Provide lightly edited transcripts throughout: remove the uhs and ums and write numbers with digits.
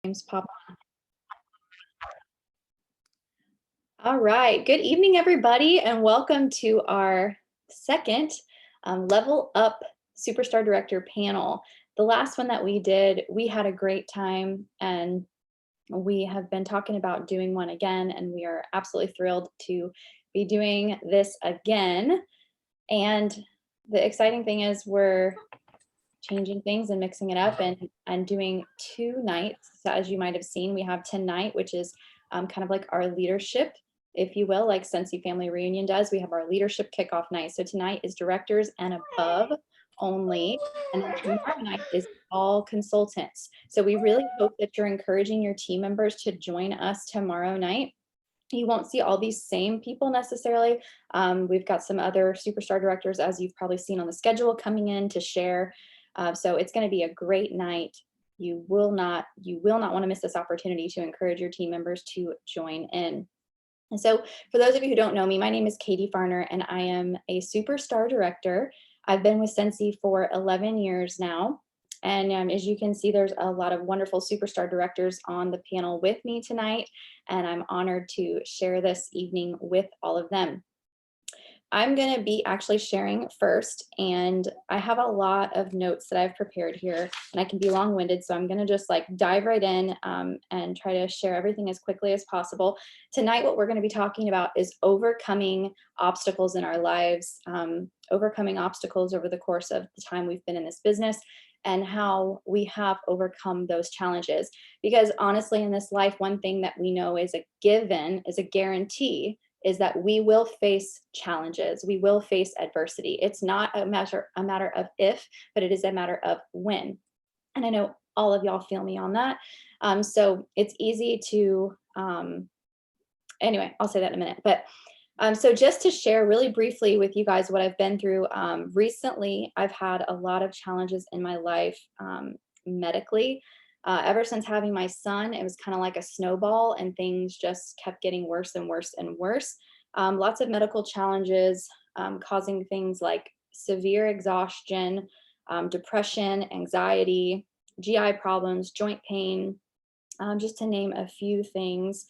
Names pop. All right. Good evening, everybody, and welcome to our second Level Up Superstar Director panel. The last one that we did, we had a great time, and we have been talking about doing one again, and we are absolutely thrilled to be doing this again. And the exciting thing is we're changing things and mixing it up and doing 2 nights. So as you might have seen, we have tonight, which is kind of like our leadership, if you will, like Scentsy Family Reunion does. We have our leadership kickoff night. So tonight is directors and above only. And then tomorrow night is all consultants. So we really hope that you're encouraging your team members to join us tomorrow night. You won't see all these same people necessarily. We've got some other superstar directors, as you've probably seen on the schedule, coming in to share. So it's going to be a great night. You will not want to miss this opportunity to encourage your team members to join in. And so for those of you who don't know me, my name is Katie Farner, and I am a superstar director. I've been with Scentsy for 11 years now. And as you can see, there's a lot of wonderful superstar directors on the panel with me tonight, and I'm honored to share this evening with all of them. I'm going to be actually sharing first, and I have a lot of notes that I've prepared here, and I can be long-winded, so I'm going to just like dive right in and try to share everything as quickly as possible. Tonight, what we're going to be talking about is overcoming obstacles in our lives, overcoming obstacles over the course of the time we've been in this business, and how we have overcome those challenges. Because honestly, in this life, one thing that we know is a given, is a guarantee, is that we will face challenges. We will face adversity. It's not a matter of if, but it is a matter of when. And I know all of y'all feel me on that. So it's easy to, anyway, I'll say that in a minute. But so just to share really briefly with you guys what I've been through, recently I've had a lot of challenges in my life medically. Ever since having my son, it was kind of like a snowball, and things just kept getting worse and worse and worse. Lots of medical challenges causing things like severe exhaustion, depression, anxiety, GI problems, joint pain, just to name a few things.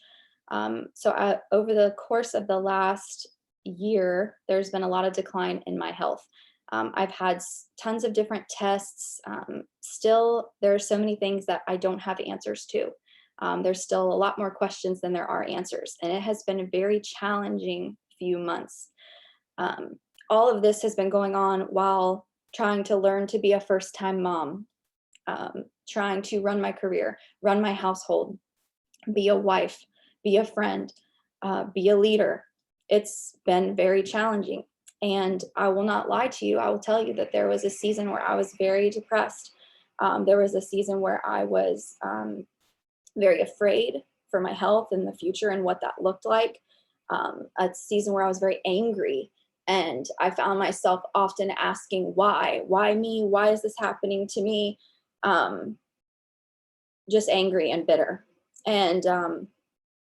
Over the course of the last year, there's been a lot of decline in my health. I've had tons of different tests. Still, there are so many things that I don't have answers to. There's still a lot more questions than there are answers, and it has been a very challenging few months. All of this has been going on while trying to learn to be a first-time mom, trying to run my career, run my household, be a wife, be a friend, be a leader. It's been very challenging. And I will not lie to you. I will tell you that there was a season where I was very depressed. There was a season where I was very afraid for my health in the future and what that looked like. A season where I was very angry. And I found myself often asking, why? Why me? Why is this happening to me? Just angry and bitter. And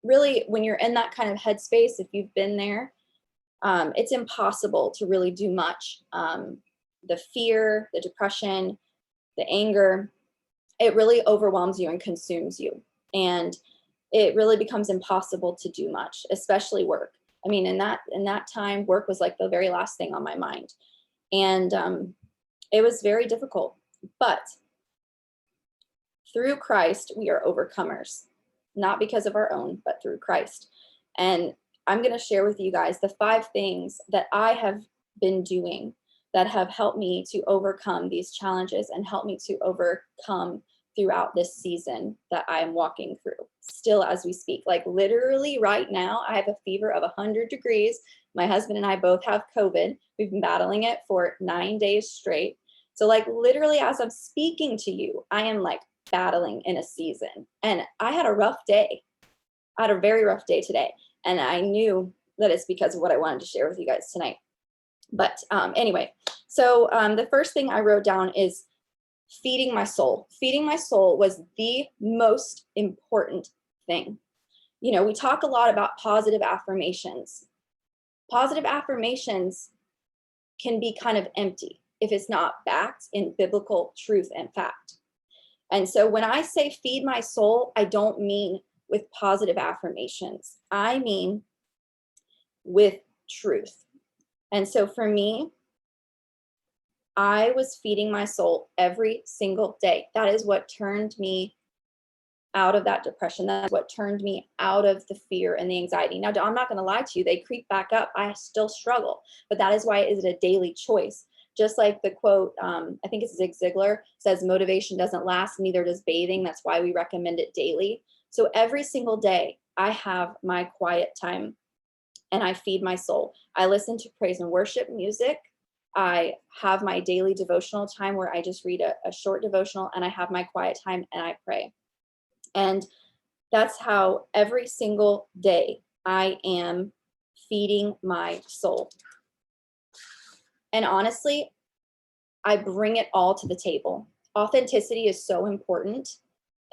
really, when you're in that kind of headspace, if you've been there, it's impossible to really do much. The fear, the depression, the anger, it really overwhelms you and consumes you. And it really becomes impossible to do much, especially work. I mean, in that time, work was like the very last thing on my mind. And it was very difficult. But through Christ, we are overcomers, not because of our own, but through Christ. And I'm going to share with you guys the 5 things that I have been doing that have helped me to overcome these challenges and help me to overcome throughout this season that I am walking through still as we speak. Like literally right now, I have a fever of 100 degrees. My husband and I both have COVID. We've been battling it for 9 days straight. So like literally as I'm speaking to you, I am like battling in a season. And I had a rough day. I had a very rough day today. And I knew that it's because of what I wanted to share with you guys tonight. But anyway, so the first thing I wrote down is feeding my soul. Feeding my soul was the most important thing. You know, we talk a lot about positive affirmations. Positive affirmations can be kind of empty if it's not backed in biblical truth and fact. And so when I say feed my soul, I don't mean with positive affirmations. I mean with truth. And so for me, I was feeding my soul every single day. That is what turned me out of that depression. That's what turned me out of the fear and the anxiety. Now, I'm not going to lie to you, they creep back up. I still struggle, but that is why it is a daily choice. Just like the quote, I think it's Zig Ziglar, says, motivation doesn't last, neither does bathing. That's why we recommend it daily. So every single day, I have my quiet time and I feed my soul. I listen to praise and worship music. I have my daily devotional time where I just read a short devotional, and I have my quiet time and I pray. And that's how every single day I am feeding my soul. And honestly, I bring it all to the table. Authenticity is so important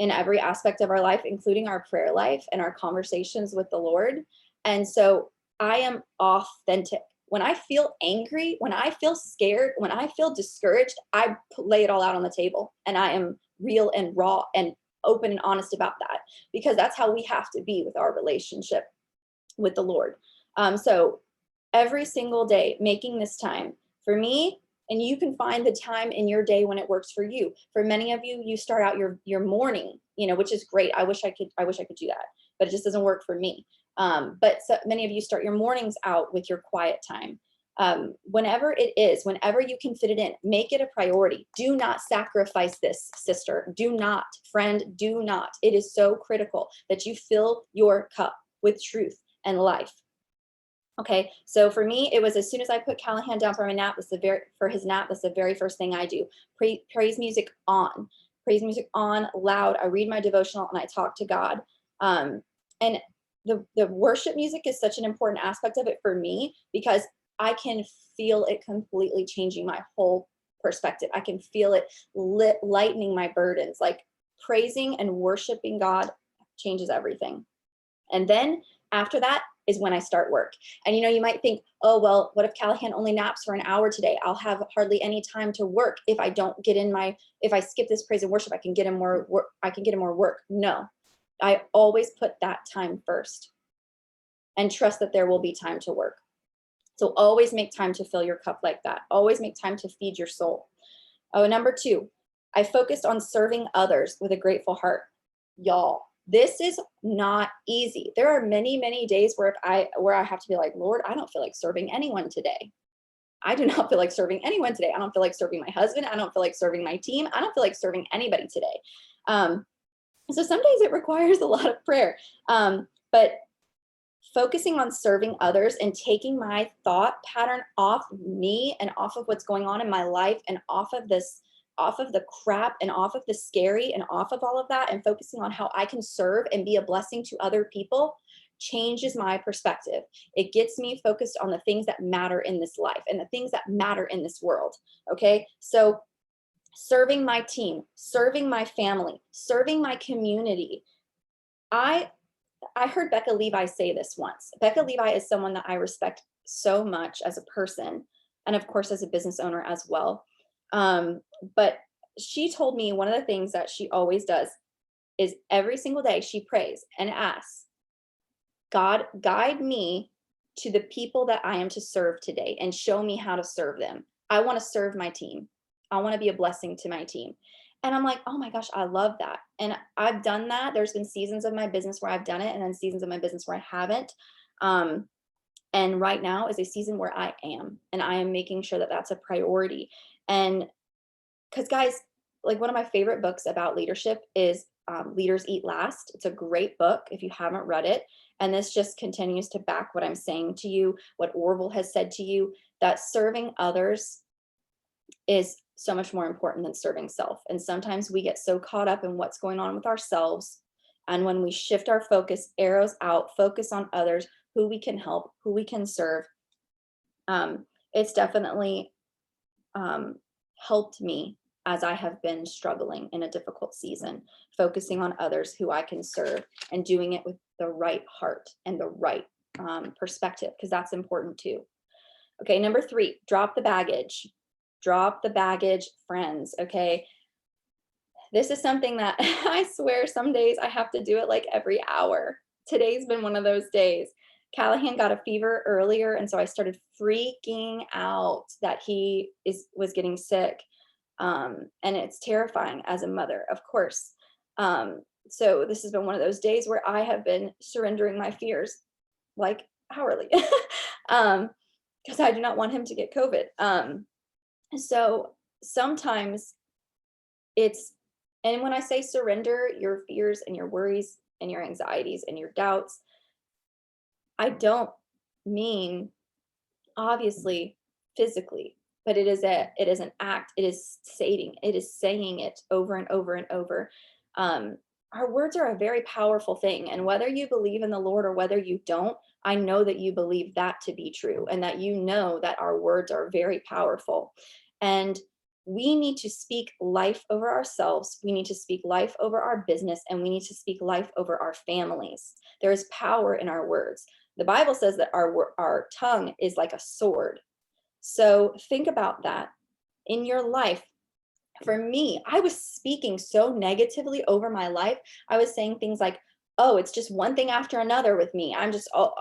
in every aspect of our life, including our prayer life and our conversations with the Lord. And so I am authentic. When I feel angry, when I feel scared, when I feel discouraged, I lay it all out on the table, and I am real and raw and open and honest about that, because that's how we have to be with our relationship with the Lord. So every single day, making this time for me, and you can find the time in your day when it works for you. For many of you, you start out your morning, which is great. I wish I could do that, but it just doesn't work for me. But so many of you start your mornings out with your quiet time. Whenever it is, whenever you can fit it in, make it a priority. Do not sacrifice this, sister. Do not, friend, do not. It is so critical that you fill your cup with truth and life. Okay, so for me, it was as soon as I put Callahan down for his nap, that's the very first thing I do. Praise music on loud. I read my devotional and I talk to God. And the worship music is such an important aspect of it for me, because I can feel it completely changing my whole perspective. I can feel it lightening my burdens. Like, praising and worshiping God changes everything. And then after that is when I start work. And you might think, oh, well, what if Callahan only naps for an hour today? I'll have hardly any time to work if I skip this praise and worship. I can get him more work. No, I always put that time first and trust that there will be time to work. So always make time to fill your cup like that. Always make time to feed your soul. Oh, number 2, I focused on serving others with a grateful heart. Y'all, this is not easy. There are many, many days where I have to be like, Lord, I don't feel like serving anyone today. I do not feel like serving anyone today. I don't feel like serving my husband. I don't feel like serving my team. I don't feel like serving anybody today. So some days it requires a lot of prayer. But focusing on serving others and taking my thought pattern off me and off of what's going on in my life and off of the crap and off of the scary and off of all of that, and focusing on how I can serve and be a blessing to other people changes my perspective. It gets me focused on the things that matter in this life and the things that matter in this world. Okay. So serving my team, serving my family, serving my community. I heard Becca Levi say this once. Becca Levi is someone that I respect so much as a person, and of course as a business owner as well. But she told me one of the things that she always does is every single day she prays and asks, God, guide me to the people that I am to serve today and show me how to serve them. I want to serve my team. I want to be a blessing to my team. And I'm like, oh my gosh, I love that. And I've done that. There's been seasons of my business where I've done it, and then seasons of my business where I haven't. And right now is a season where I am, and I am making sure that that's a priority. And because guys, like, one of my favorite books about leadership is Leaders Eat Last. It's a great book if you haven't read it. And this just continues to back what I'm saying to you, what Orville has said to you, that serving others is so much more important than serving self. And sometimes we get so caught up in what's going on with ourselves. And when we shift our focus, arrows out, focus on others, who we can help, who we can serve, it's definitely helped me as I have been struggling in a difficult season, focusing on others who I can serve and doing it with the right heart and the right perspective, because that's important too. Okay, number 3, drop the baggage. Drop the baggage, friends. Okay, This is something that I swear some days I have to do it like every hour. Today's been one of those days. Callahan got a fever earlier, and so I started freaking out that he was getting sick. And it's terrifying as a mother, of course. So this has been one of those days where I have been surrendering my fears like hourly. Because I do not want him to get COVID. So sometimes it's, and when I say surrender your fears and your worries and your anxieties and your doubts, I don't mean obviously physically, but it is an act. It is saying it over and over and over. Um, our words are a very powerful thing, and whether you believe in the Lord or whether you don't, I know that you believe that to be true, and that you know that our words are very powerful. And we need to speak life over ourselves. We need to speak life over our business, and we need to speak life over our families. There is power in our words. The Bible says that our tongue is like a sword. So think about that in your life. For me, I was speaking so negatively over my life. I was saying things like, oh, it's just one thing after another with me.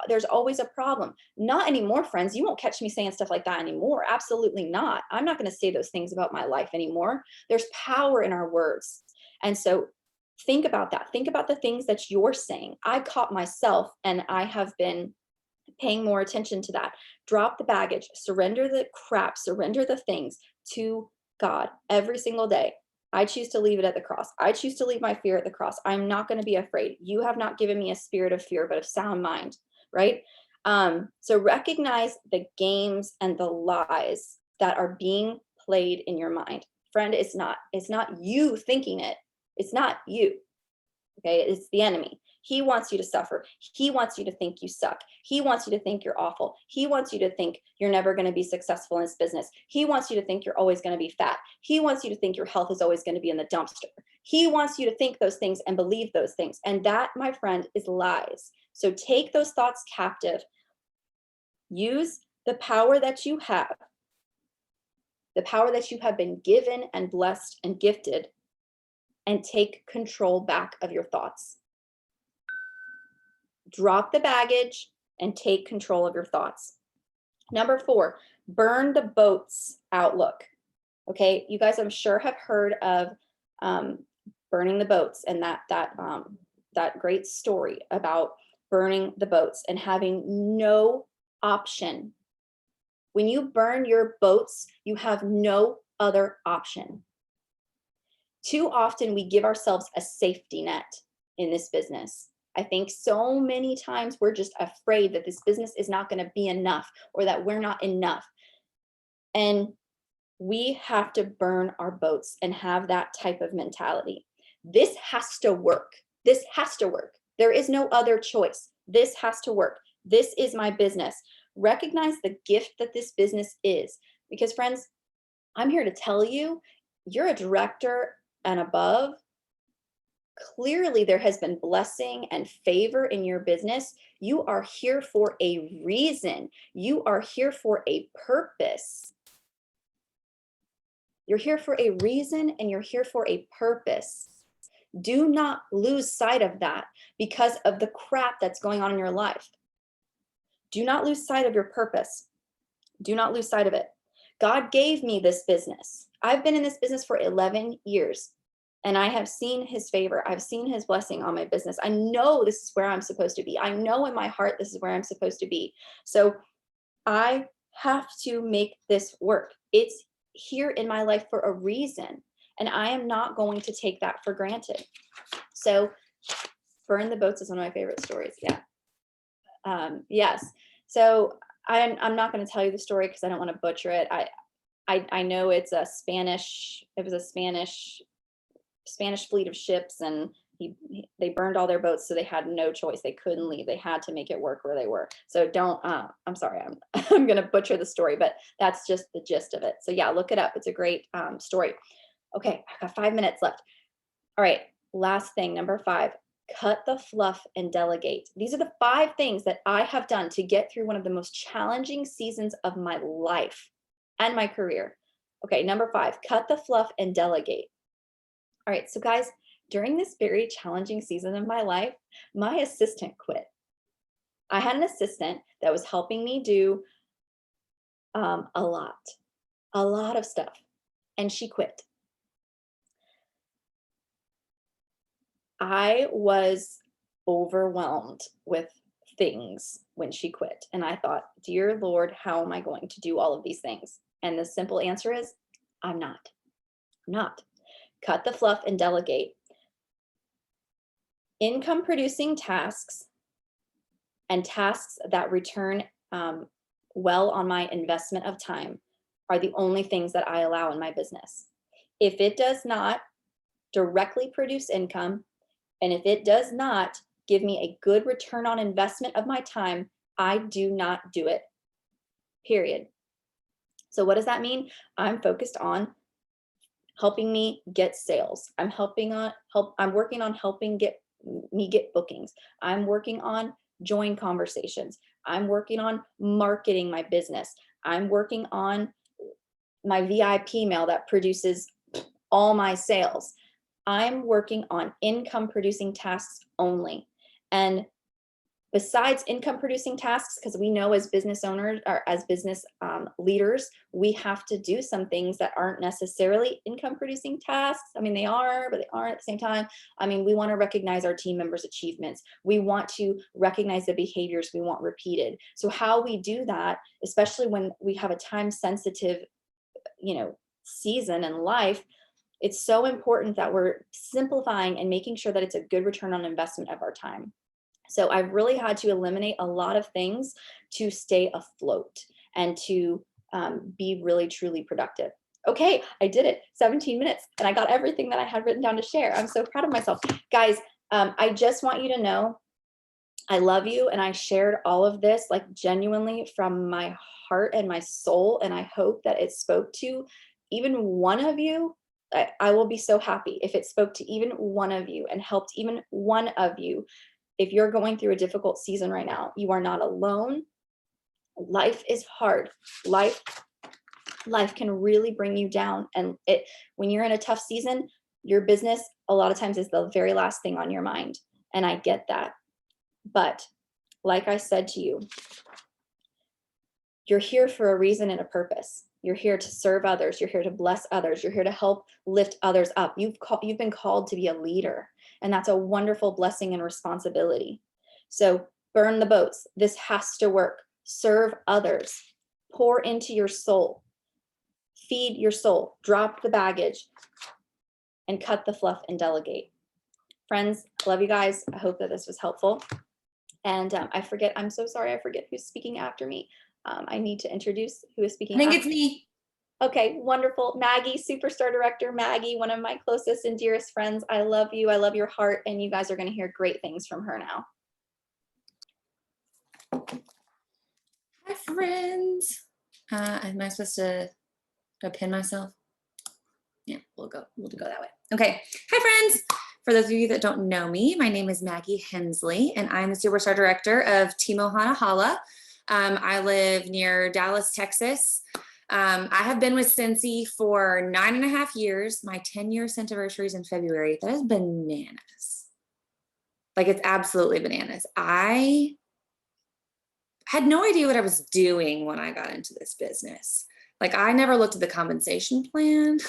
There's always a problem. Not anymore, friends. You won't catch me saying stuff like that anymore. Absolutely not. I'm not going to say those things about my life anymore. There's power in our words. And so think about that. Think about the things that you're saying. I caught myself, and I have been paying more attention to that. Drop the baggage, surrender the crap, surrender the things to God every single day. I choose to leave it at the cross. I choose to leave my fear at the cross. I'm not going to be afraid. You have not given me a spirit of fear, but of sound mind, right? So recognize the games and the lies that are being played in your mind. Friend, it's not you thinking it. It's not you. Okay, it's the enemy. He wants you to suffer. He wants you to think you suck. He wants you to think you're awful. He wants you to think you're never going to be successful in this business. He wants you to think you're always going to be fat. He wants you to think your health is always going to be in the dumpster. He wants you to think those things and believe those things. And that, my friend, is lies. So take those thoughts captive. Use the power that you have, the power that you have been given and blessed and gifted, and take control back of your thoughts. Drop the baggage and take control of your thoughts. Number 4, burn the boats outlook. Okay, you guys, I'm sure, have heard of burning the boats, and that great story about burning the boats and having no option. When you burn your boats, you have no other option. Too often we give ourselves a safety net in this business. I think so many times we're just afraid that this business is not going to be enough, or that we're not enough. And we have to burn our boats and have that type of mentality. This has to work. This has to work. There is no other choice. This has to work. This is my business. Recognize the gift that this business is. Because, friends, I'm here to tell you, you're a director and above. Clearly, there has been blessing and favor in your business. You are here for a reason. You are here for a purpose. You're here for a reason, and you're here for a purpose. Do not lose sight of that because of the crap that's going on in your life. Do not lose sight of your purpose. Do not lose sight of it. God gave me this business. I've been in this business for 11 years. And I have seen his favor. I've seen his blessing on my business. I know this is where I'm supposed to be. I know in my heart this is where I'm supposed to be. So I have to make this work. It's here in my life for a reason. And I am not going to take that for granted. So burn the boats is one of my favorite stories. Yeah. Yes. So I'm not going to tell you the story because I don't want to butcher it. I know it was a Spanish fleet of ships, and they burned all their boats, so they had no choice. They couldn't leave. They had to make it work where they were. So I'm sorry, I'm going to butcher the story, but that's just the gist of it. So yeah, look it up. It's a great story. Okay, I've got 5 minutes left. All right, last thing, number 5, cut the fluff and delegate. These are the 5 things that I have done to get through one of the most challenging seasons of my life and my career. Okay, number 5, cut the fluff and delegate. All right, so guys, during this very challenging season of my life, my assistant quit. I had an assistant that was helping me do a lot of stuff, and she quit. I was overwhelmed with things when she quit. And I thought, dear Lord, how am I going to do all of these things? And the simple answer is, I'm not. I'm not. Cut the fluff and delegate. Income producing tasks and tasks that return well on my investment of time are the only things that I allow in my business. If it does not directly produce income, and if it does not give me a good return on investment of my time, I do not do it, period. So what does that mean? I'm focused on helping me get sales. I'm working on helping me get bookings. I'm working on join conversations. I'm working on marketing my business. I'm working on my VIP mail that produces all my sales. I'm working on income producing tasks only. And besides income producing tasks, because we know as business owners or as business leaders, we have to do some things that aren't necessarily income producing tasks. I mean, they are, but they aren't at the same time. I mean, we want to recognize our team members' achievements. We want to recognize the behaviors we want repeated. So how we do that, especially when we have a time sensitive, season in life, it's so important that we're simplifying and making sure that it's a good return on investment of our time. So I've really had to eliminate a lot of things to stay afloat and to be really, truly productive. Okay, I did it, 17 minutes, and I got everything that I had written down to share. I'm so proud of myself. Guys, I just want you to know I love you, and I shared all of this like genuinely from my heart and my soul, and I hope that it spoke to even one of you. I will be so happy if it spoke to even one of you and helped even one of you. If you're going through a difficult season right now, you are not alone. Life is hard. Life can really bring you down. And when you're in a tough season, your business a lot of times is the very last thing on your mind. And I get that. But like I said to you, you're here for a reason and a purpose. You're here to serve others. You're here to bless others. You're here to help lift others up. You've been called to be a leader, and that's a wonderful blessing and responsibility. So burn the boats. This has to work. Serve others. Pour into your soul. Feed your soul. Drop the baggage and cut the fluff and delegate. Friends, love you guys. I hope that this was helpful. And I'm so sorry, I forget who's speaking after me. I need to introduce who is speaking. I think it's me. Okay, wonderful. Maggie, Superstar Director Maggie, one of my closest and dearest friends. I love you. I love your heart. And you guys are going to hear great things from her now. Hi, friends. Am I supposed to pin myself? Yeah, we'll go that way. Okay. Hi, friends. For those of you that don't know me, my name is Maggie Hensley, and I'm the Superstar Director of Team Ohana Hala. I live near Dallas, Texas. I have been with Scentsy for 9.5 years. My 10-year anniversary is in February. That is bananas. Like, it's absolutely bananas. I had no idea what I was doing when I got into this business. Like, I never looked at the compensation plan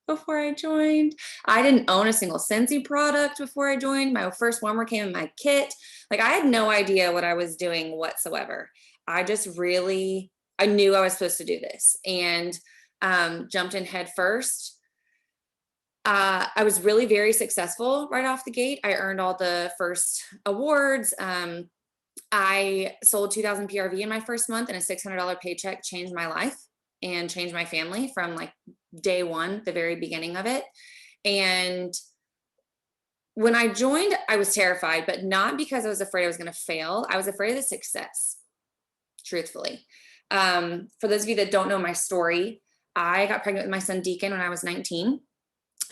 before I joined. I didn't own a single Scentsy product before I joined. My first warmer came in my kit. Like, I had no idea what I was doing whatsoever. I knew I was supposed to do this and jumped in head first. I was really very successful right off the gate. I earned all the first awards. I sold 2,000 PRV in my first month, and a $600 paycheck changed my life and changed my family from like day one, the very beginning of it. And when I joined, I was terrified, but not because I was afraid I was going to fail. I was afraid of the success, truthfully. For those of you that don't know my story, I got pregnant with my son Deacon when I was 19.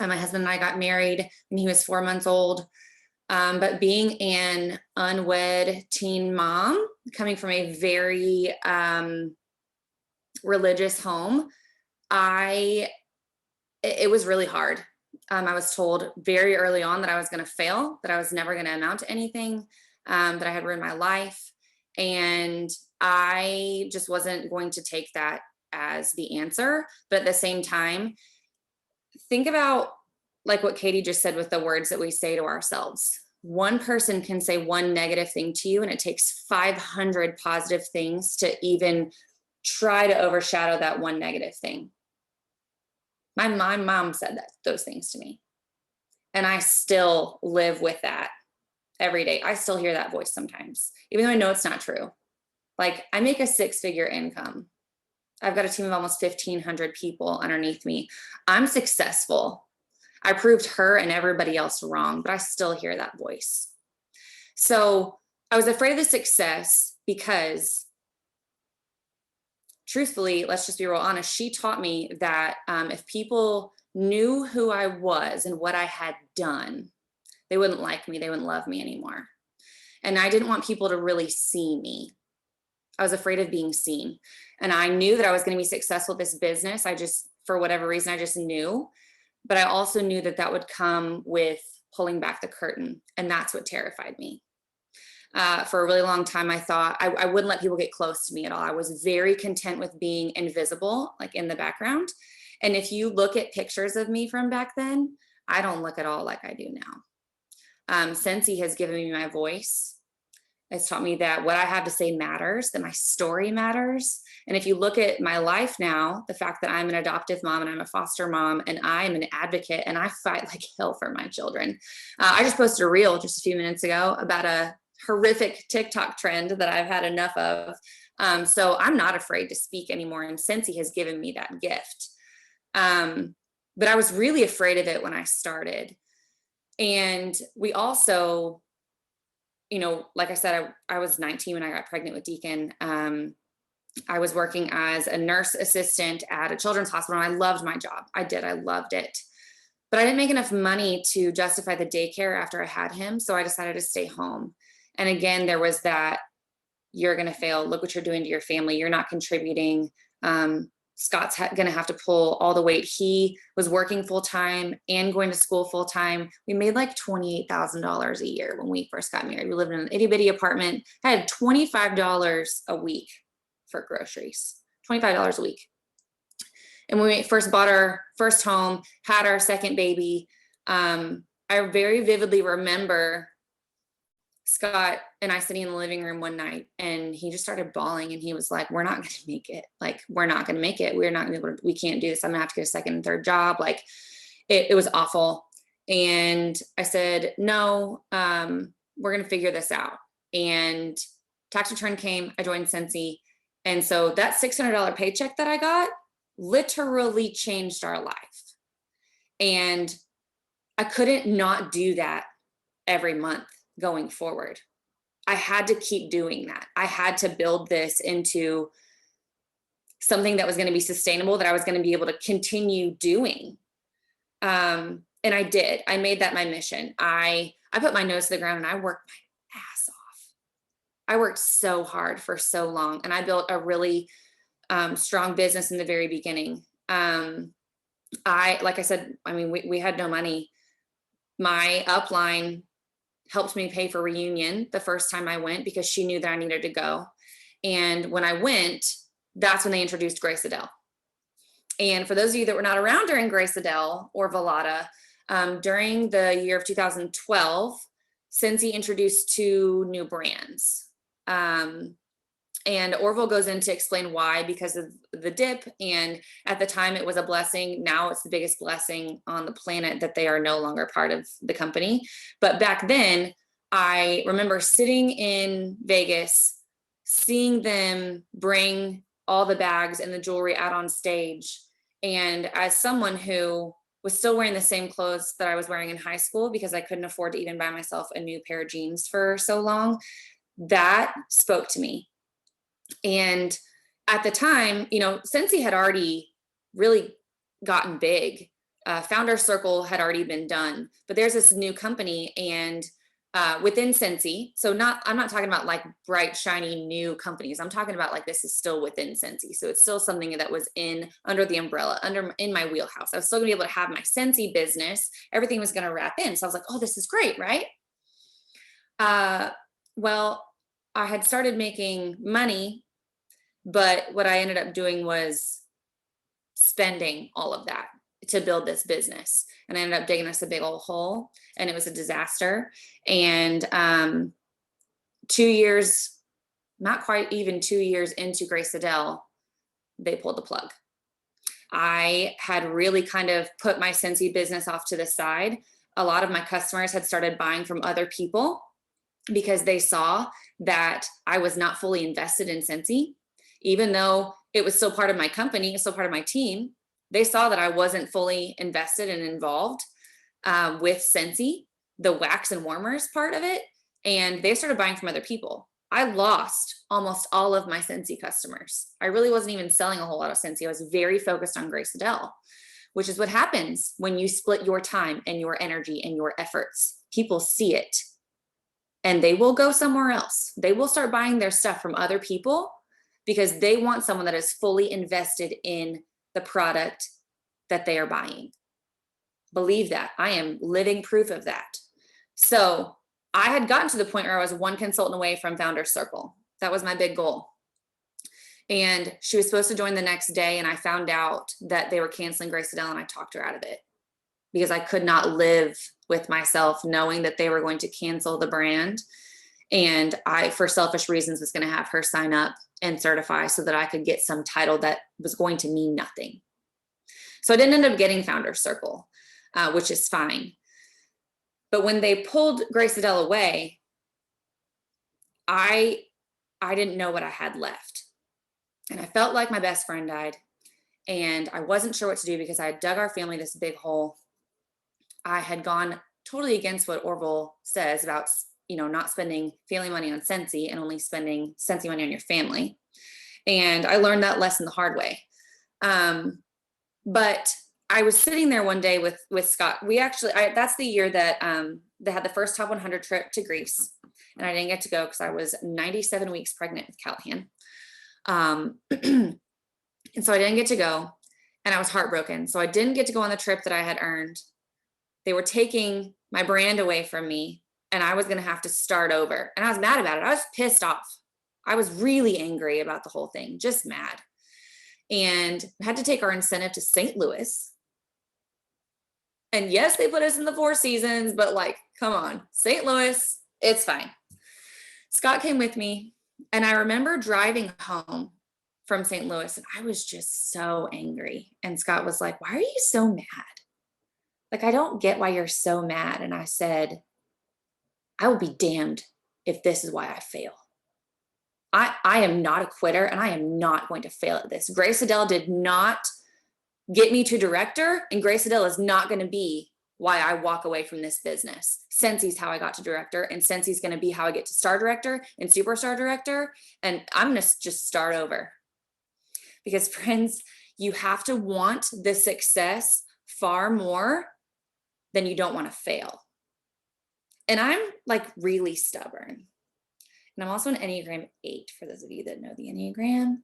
My husband and I got married when he was 4 months old. But being an unwed teen mom, coming from a very religious home, it was really hard. I was told very early on that I was going to fail, that I was never going to amount to anything, that I had ruined my life. And I just wasn't going to take that as the answer. But at the same time, think about like what Katie just said with the words that we say to ourselves. One person can say one negative thing to you, and it takes 500 positive things to even try to overshadow that one negative thing. My mom said those things to me, and I still live with that every day. I still hear that voice sometimes, even though I know it's not true. Like, I make a 6-figure income. I've got a team of almost 1,500 people underneath me. I'm successful. I proved her and everybody else wrong, but I still hear that voice. So I was afraid of the success because, truthfully, let's just be real honest, she taught me that if people knew who I was and what I had done, they wouldn't like me, they wouldn't love me anymore. And I didn't want people to really see me. I was afraid of being seen. And I knew that I was going to be successful with this business. I just, for whatever reason, I just knew. But I also knew that that would come with pulling back the curtain. And that's what terrified me. For a really long time, I thought I wouldn't let people get close to me at all. I was very content with being invisible, like in the background. And if you look at pictures of me from back then, I don't look at all like I do now. Scentsy has given me my voice. It's taught me that what I have to say matters, that my story matters. And if you look at my life now, the fact that I'm an adoptive mom and I'm a foster mom and I'm an advocate and I fight like hell for my children. I just posted a reel just a few minutes ago about a horrific TikTok trend that I've had enough of. So I'm not afraid to speak anymore. And Scentsy has given me that gift. But I was really afraid of it when I started. And we also, you know, like I said, I was 19 when I got pregnant with Deacon. I was working as a nurse assistant at a children's hospital, and I loved my job. I did. I loved it. But I didn't make enough money to justify the daycare after I had him. So I decided to stay home. And again, there was that, you're going to fail. Look what you're doing to your family. You're not contributing. Scott's going to have to pull all the weight. He was working full time and going to school full time. We made like $28,000 a year when we first got married. We lived in an itty bitty apartment. I had $25 a week for groceries, $25 a week. And when we first bought our first home, had our second baby, I very vividly remember Scott and I sitting in the living room one night, and he just started bawling, and he was like, we're not going to make it. Like, we're not going to make it. We're not going to, we can't do this. I'm gonna have to get a second and third job. It was awful. And I said, no, we're going to figure this out. And tax return came, I joined Scentsy. And so that $600 paycheck that I got literally changed our life. And I couldn't not do that every month going forward. I had to keep doing that. I had to build this into something that was going to be sustainable, that I was going to be able to continue doing. And I did. I made that my mission. I put my nose to the ground and I worked my ass off. I worked so hard for so long, and I built a really strong business in the very beginning. Like I said, I mean, we had no money. My upline helped me pay for reunion the first time I went because she knew that I needed to go. And when I went, that's when they introduced Grace Adele. And for those of you that were not around during Grace Adele or Velada, during the year of 2012, Scentsy introduced 2 new brands. And Orville goes in to explain why, because of the dip. And at the time it was a blessing. Now it's the biggest blessing on the planet that they are no longer part of the company. But back then, I remember sitting in Vegas, seeing them bring all the bags and the jewelry out on stage. And as someone who was still wearing the same clothes that I was wearing in high school, because I couldn't afford to even buy myself a new pair of jeans for so long, that spoke to me. And at the time, you know, Scentsy had already really gotten big. Founder Circle had already been done, but there's this new company, and within Scentsy. So I'm not talking about like bright, shiny new companies. I'm talking about like this is still within Scentsy. So it's still something that was under the umbrella, in my wheelhouse. I was still gonna be able to have my Scentsy business. Everything was gonna wrap in. So I was like, oh, this is great, right? Well, I had started making money, but what I ended up doing was spending all of that to build this business. And I ended up digging us a big old hole, and it was a disaster. And 2 years, not quite even 2 years into Grace Adele, they pulled the plug. I had really kind of put my Scentsy business off to the side. A lot of my customers had started buying from other people because they saw that I was not fully invested in Scentsy. Even though it was still part of my company, still part of my team, they saw that I wasn't fully invested and involved with Scentsy, the wax and warmers part of it, and they started buying from other people. I lost almost all of my Scentsy customers. I really wasn't even selling a whole lot of Scentsy. I was very focused on Grace Adele, which is what happens when you split your time and your energy and your efforts. People see it and they will go somewhere else. They will start buying their stuff from other people because they want someone that is fully invested in the product that they are buying. Believe that. I am living proof of that. So I had gotten to the point where I was one consultant away from Founder's Circle. That was my big goal. And she was supposed to join the next day, and I found out that they were canceling Grace Adele, and I talked her out of it because I could not live with myself knowing that they were going to cancel the brand. And I, for selfish reasons, was going to have her sign up and certify so that I could get some title that was going to mean nothing. So I didn't end up getting Founder's Circle, which is fine. But when they pulled Grace Adele away, I didn't know what I had left. And I felt like my best friend died. And I wasn't sure what to do because I had dug our family this big hole. I had gone totally against what Orville says about, not spending family money on Scentsy and only spending Scentsy money on your family. And I learned that lesson the hard way. But I was sitting there one day with Scott. That's the year that they had the first top 100 trip to Greece. And I didn't get to go because I was 97 weeks pregnant with Callahan. And so I didn't get to go, and I was heartbroken. So I didn't get to go on the trip that I had earned. They were taking my brand away from me, and I was going to have to start over. And I was mad about it. I was pissed off. I was really angry about the whole thing, just mad. And I had to take our incentive to St. Louis. And yes, they put us in the Four Seasons, but like, come on, St. Louis, it's fine. Scott came with me, and I remember driving home from St. Louis, and I was just so angry. And Scott was like, "Why are you so mad? Like, I don't get why you're so mad." And I said, "I will be damned if this is why I fail. I am not a quitter, and I am not going to fail at this. Grace Adele did not get me to director, and Grace Adele is not going to be why I walk away from this business. Scentsy's how I got to director, and Scentsy's going to be how I get to star director and superstar director, and I'm going to just start over." Because friends, you have to want the success far more than you don't want to fail. And I'm like really stubborn. And I'm also an Enneagram 8, for those of you that know the Enneagram.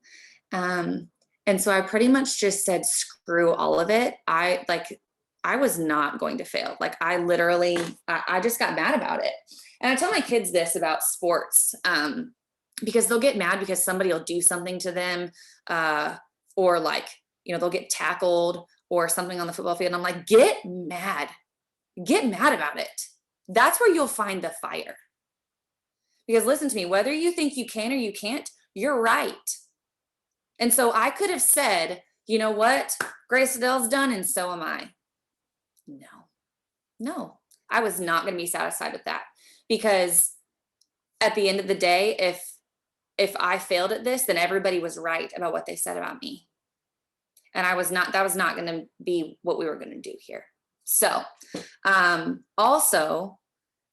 And so I pretty much just said, screw all of it. I was not going to fail. Like I just got mad about it. And I tell my kids this about sports, because they'll get mad because somebody will do something to them, or like, they'll get tackled or something on the football field. And I'm like, get mad about it. That's where you'll find the fire. Because listen to me, whether you think you can or you can't, you're right. And so I could have said, you know what, Grace Adele's done, and so am I. No, I was not going to be satisfied with that, because at the end of the day, if I failed at this, then everybody was right about what they said about me. And that was not going to be what we were going to do here. So, also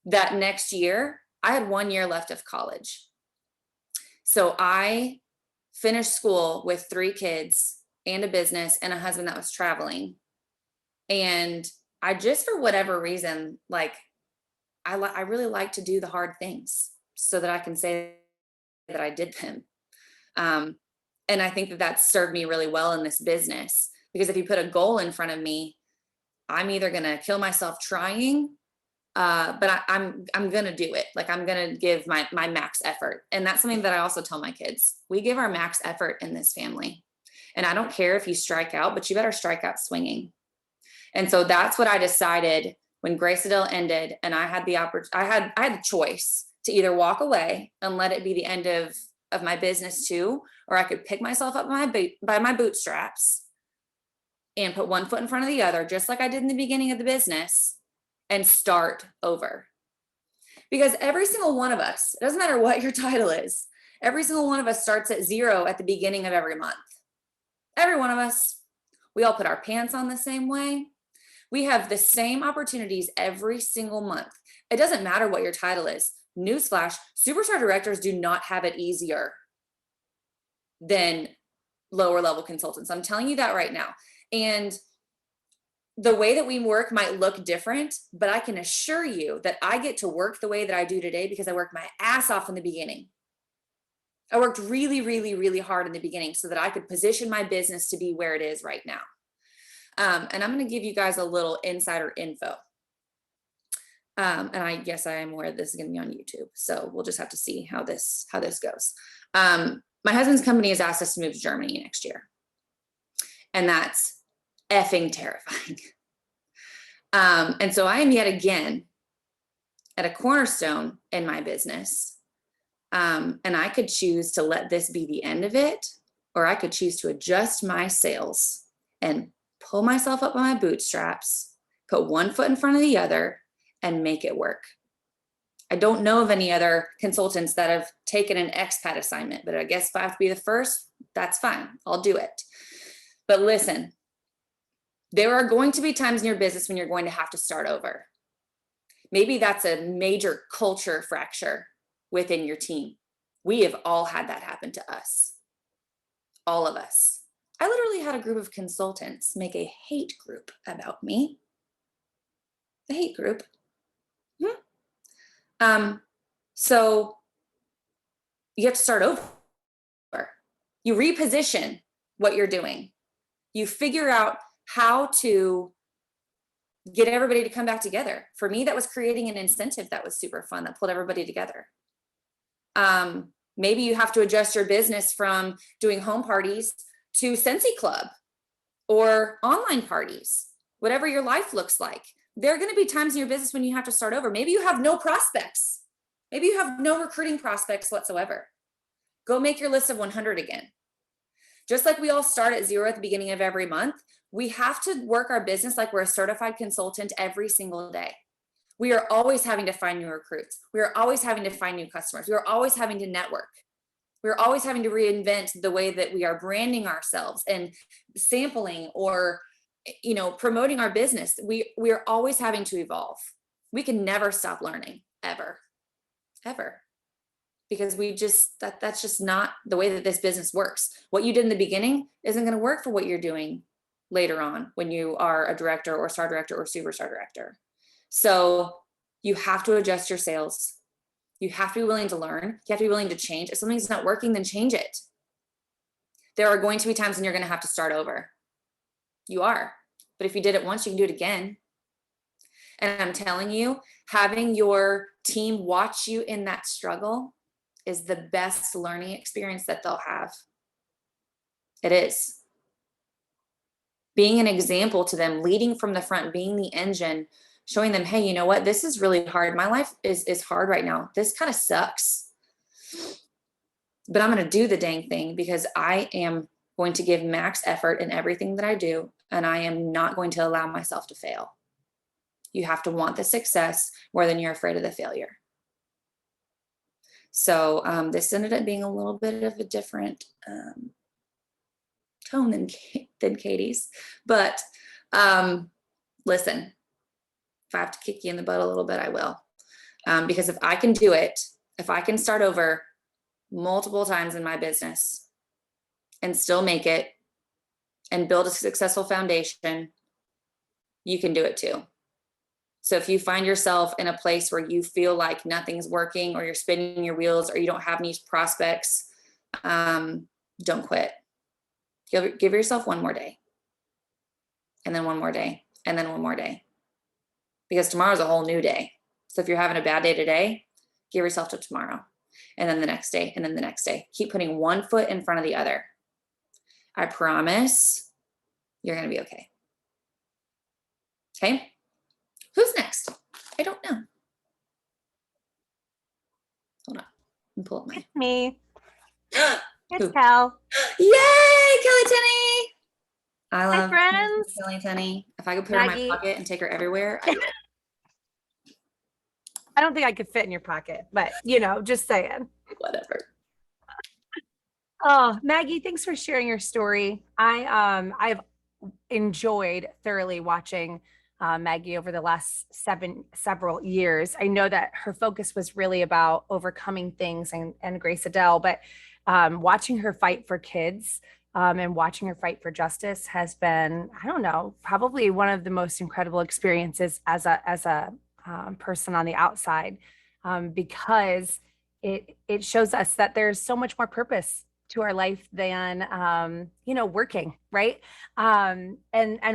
that next year, I had 1 year left of college. So I finished school with 3 kids and a business and a husband that was traveling. And I just, for whatever reason, like, I really like to do the hard things so that I can say that I did them. Um, and I think that that's served me really well in this business, because if you put a goal in front of me, I'm either going to kill myself trying, but I'm going to do it. Like, I'm going to give my max effort. And that's something that I also tell my kids. We give our max effort in this family. And I don't care if you strike out, but you better strike out swinging. And so that's what I decided when Grace Adele ended, and I had the choice to either walk away and let it be the end of my business too, or I could pick myself up by my bootstraps and put one foot in front of the other, just like I did in the beginning of the business, and start over. Because every single one of us, it doesn't matter what your title is, every single one of us starts at 0 at the beginning of every month. Every one of us. We all put our pants on the same way. We have the same opportunities every single month. It doesn't matter what your title is. Newsflash, superstar directors do not have it easier than lower level consultants. I'm telling you that right now. And the way that we work might look different, but I can assure you that I get to work the way that I do today because I worked my ass off in the beginning. I worked really, really, really hard in the beginning so that I could position my business to be where it is right now. And I'm going to give you guys a little insider info. And I am aware this is going to be on YouTube, so we'll just have to see how this goes. My husband's company has asked us to move to Germany next year, and that's effing terrifying. And so I am yet again at a cornerstone in my business, and I could choose to let this be the end of it, or I could choose to adjust my sails and pull myself up by my bootstraps, put one foot in front of the other, and make it work. I don't know of any other consultants that have taken an expat assignment, but I guess if I have to be the first, that's fine. I'll do it. But listen, there are going to be times in your business when you're going to have to start over. Maybe that's a major culture fracture within your team. We have all had that happen to us. All of us. I literally had a group of consultants make a hate group about me. The hate group. So you have to start over. You reposition what you're doing. You figure out how to get everybody to come back together. For me, that was creating an incentive that was super fun, that pulled everybody together. Maybe you have to adjust your business from doing home parties to Scentsy Club or online parties, whatever your life looks like. There are going to be times in your business when you have to start over. Maybe you have no prospects. Maybe you have no recruiting prospects whatsoever. Go make your list of 100 again. Just like we all start at 0 at the beginning of every month, we have to work our business like we're a certified consultant every single day. We are always having to find new recruits. We are always having to find new customers. We are always having to network. We're always having to reinvent the way that we are branding ourselves and sampling or promoting our business. We are always having to evolve. We can never stop learning, ever, because that's just not the way that this business works. What you did in the beginning isn't going to work for what you're doing later on when you are a director or star director or superstar director. So you have to adjust your sales. You have to be willing to learn. You have to be willing to change. If something's not working, then change it. There are going to be times when you're going to have to start over. You are. But if you did it once, you can do it again. And I'm telling you, having your team watch you in that struggle is the best learning experience that they'll have. It is. Being an example to them, leading from the front, being the engine, showing them, hey, you know what? This is really hard. My life is hard right now. This kind of sucks. But I'm going to do the dang thing because I am going to give max effort in everything that I do, and I am not going to allow myself to fail. You have to want the success more than you're afraid of the failure. So this ended up being a little bit of a different tone than Katie's. But listen, if I have to kick you in the butt a little bit, I will. Because if I can do it, if I can start over multiple times in my business and still make it and build a successful foundation, you can do it too. So if you find yourself in a place where you feel like nothing's working, or you're spinning your wheels, or you don't have any prospects, don't quit. Give yourself one more day, and then one more day, and then one more day, because tomorrow's a whole new day. So if you're having a bad day today, give yourself till tomorrow, and then the next day, and then the next day. Keep putting one foot in front of the other. I promise you're going to be okay. Okay. Who's next? I don't know. Hold on. Let me pull up mine. It's me. It's Who? Cal. Yay, Kelly Tenney. I love friends. Kelly Tenney. If I could put her in Maggie. my pocket and take her everywhere, I would. I don't think I could fit in your pocket, but you know, just saying. Whatever. Oh, Maggie, thanks for sharing your story. I've enjoyed thoroughly watching Maggie over the last several years. I know that her focus was really about overcoming things and Grace Adele, but watching her fight for kids and watching her fight for justice has been, I don't know, probably one of the most incredible experiences as a person on the outside, because it shows us that there's so much more purpose to our life than working, right? And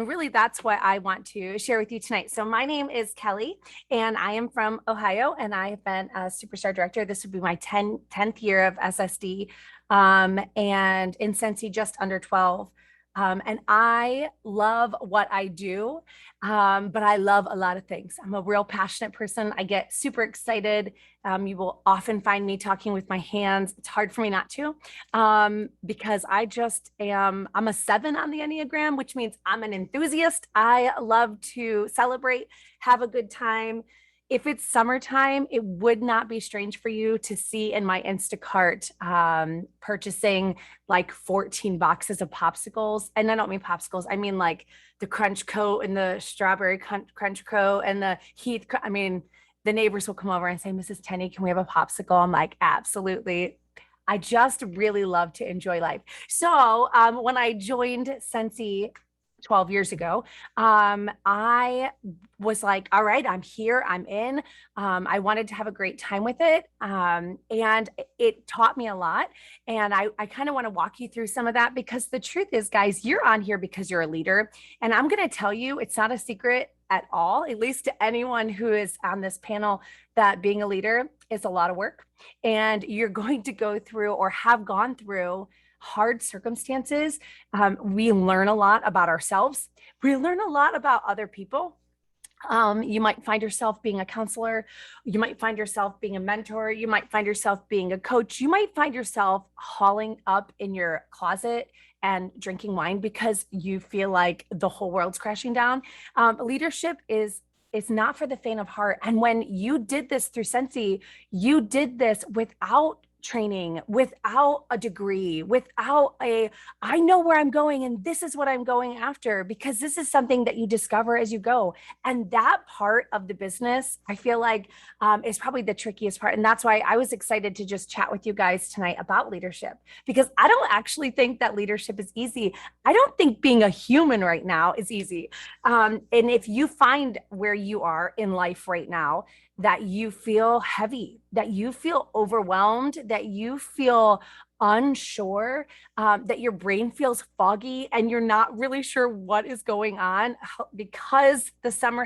really that's what I want to share with you tonight. So my name is Kelly, and I am from Ohio, and I have been a superstar director. This would be my 10th year of SSD, and in Scentsy just under 12. And I love what I do, but I love a lot of things. I'm a real passionate person. I get super excited. You will often find me talking with my hands. It's hard for me not to, because I'm a 7 on the Enneagram, which means I'm an enthusiast. I love to celebrate, have a good time. If it's summertime, it would not be strange for you to see in my Instacart purchasing like 14 boxes of popsicles. And I don't mean popsicles, I mean like the Crunch Coat and the Strawberry Crunch Coat and the Heath. I mean, the neighbors will come over and say, Mrs. Tenney, can we have a popsicle? I'm like, absolutely. I just really love to enjoy life. So when I joined Scentsy 12 years ago, I was like, all right, I'm here, I'm in. I wanted to have a great time with it. And it taught me a lot. And I kind of want to walk you through some of that, because the truth is, guys, you're on here because you're a leader. And I'm going to tell you, it's not a secret at all, at least to anyone who is on this panel, that being a leader is a lot of work. And you're going to go through or have gone through hard circumstances. We learn a lot about ourselves. We learn a lot about other people. You might find yourself being a counselor. You might find yourself being a mentor. You might find yourself being a coach. You might find yourself hauling up in your closet and drinking wine because you feel like the whole world's crashing down. Leadership is not for the faint of heart. And when you did this through Scentsy, you did this without training, without a degree, without I know where I'm going and this is what I'm going after, because this is something that you discover as you go. And that part of the business, I feel like is probably the trickiest part. And that's why I was excited to just chat with you guys tonight about leadership, because I don't actually think that leadership is easy. I don't think being a human right now is easy. And if you find where you are in life right now, that you feel heavy, that you feel overwhelmed, that you feel unsure, that your brain feels foggy and you're not really sure what is going on, because the summer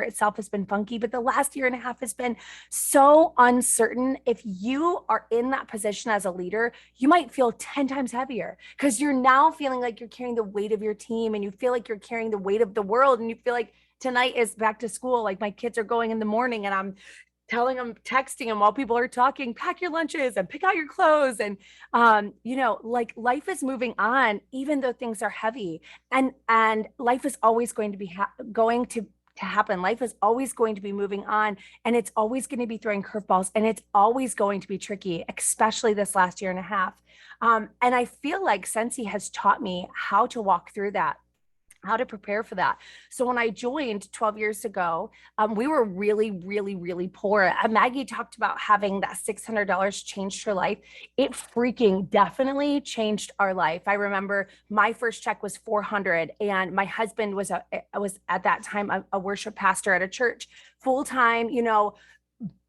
itself has been funky, but the last year and a half has been so uncertain. If you are in that position as a leader, you might feel 10 times heavier, because you're now feeling like you're carrying the weight of your team, and you feel like you're carrying the weight of the world, and you feel like tonight is back to school. Like my kids are going in the morning, and I'm telling them, texting them while people are talking, pack your lunches and pick out your clothes. And, like life is moving on, even though things are heavy, and life is always going to be going to happen. Life is always going to be moving on, and it's always going to be throwing curveballs, and it's always going to be tricky, especially this last year and a half. And I feel like Scentsy has taught me how to walk through that. how to prepare for that. So when I joined 12 years ago, we were really, really, really poor. Maggie talked about having that $600 changed her life. It freaking definitely changed our life. I remember my first check was 400, and my husband was at that time a worship pastor at a church, full time.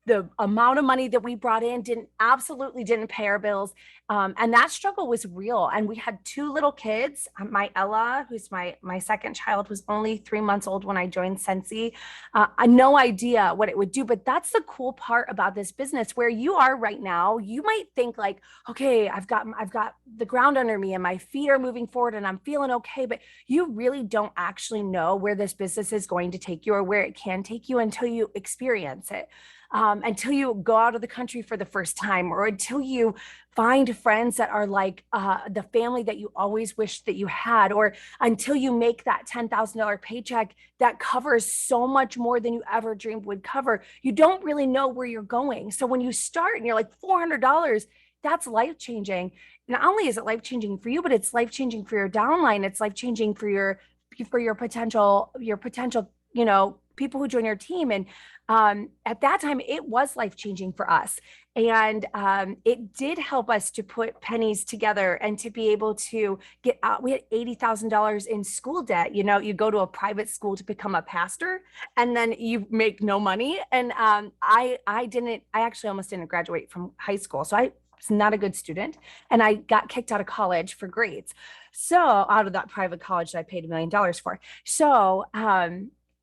The amount of money that we brought in absolutely didn't pay our bills. And that struggle was real. And we had two little kids. My Ella, who's my second child, was only 3 months old when I joined Scentsy. I had no idea what it would do, but that's the cool part about this business. Where you are right now, you might think like, okay, I've got the ground under me and my feet are moving forward and I'm feeling okay, but you really don't actually know where this business is going to take you or where it can take you until you experience it. Until you go out of the country for the first time, or until you find friends that are like the family that you always wished that you had, or until you make that $10,000 paycheck that covers so much more than you ever dreamed would cover. You don't really know where you're going. So when you start and you're like $400, that's life-changing. Not only is it life-changing for you, but it's life-changing for your downline. It's life-changing for your potential, people who join your team. And at that time, it was life-changing for us. And it did help us to put pennies together and to be able to get out. We had $80,000 in school debt. You go to a private school to become a pastor, and then you make no money. And I actually almost didn't graduate from high school. So I was not a good student, and I got kicked out of college for grades. So out of that private college that I paid $1 million for. So,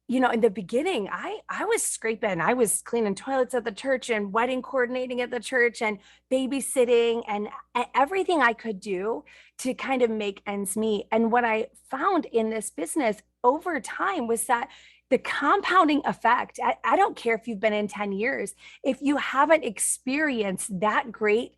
in the beginning, I was scraping. I was cleaning toilets at the church and wedding coordinating at the church and babysitting and everything I could do to kind of make ends meet. And what I found in this business over time was that the compounding effect, I don't care if you've been in 10 years, if you haven't experienced that great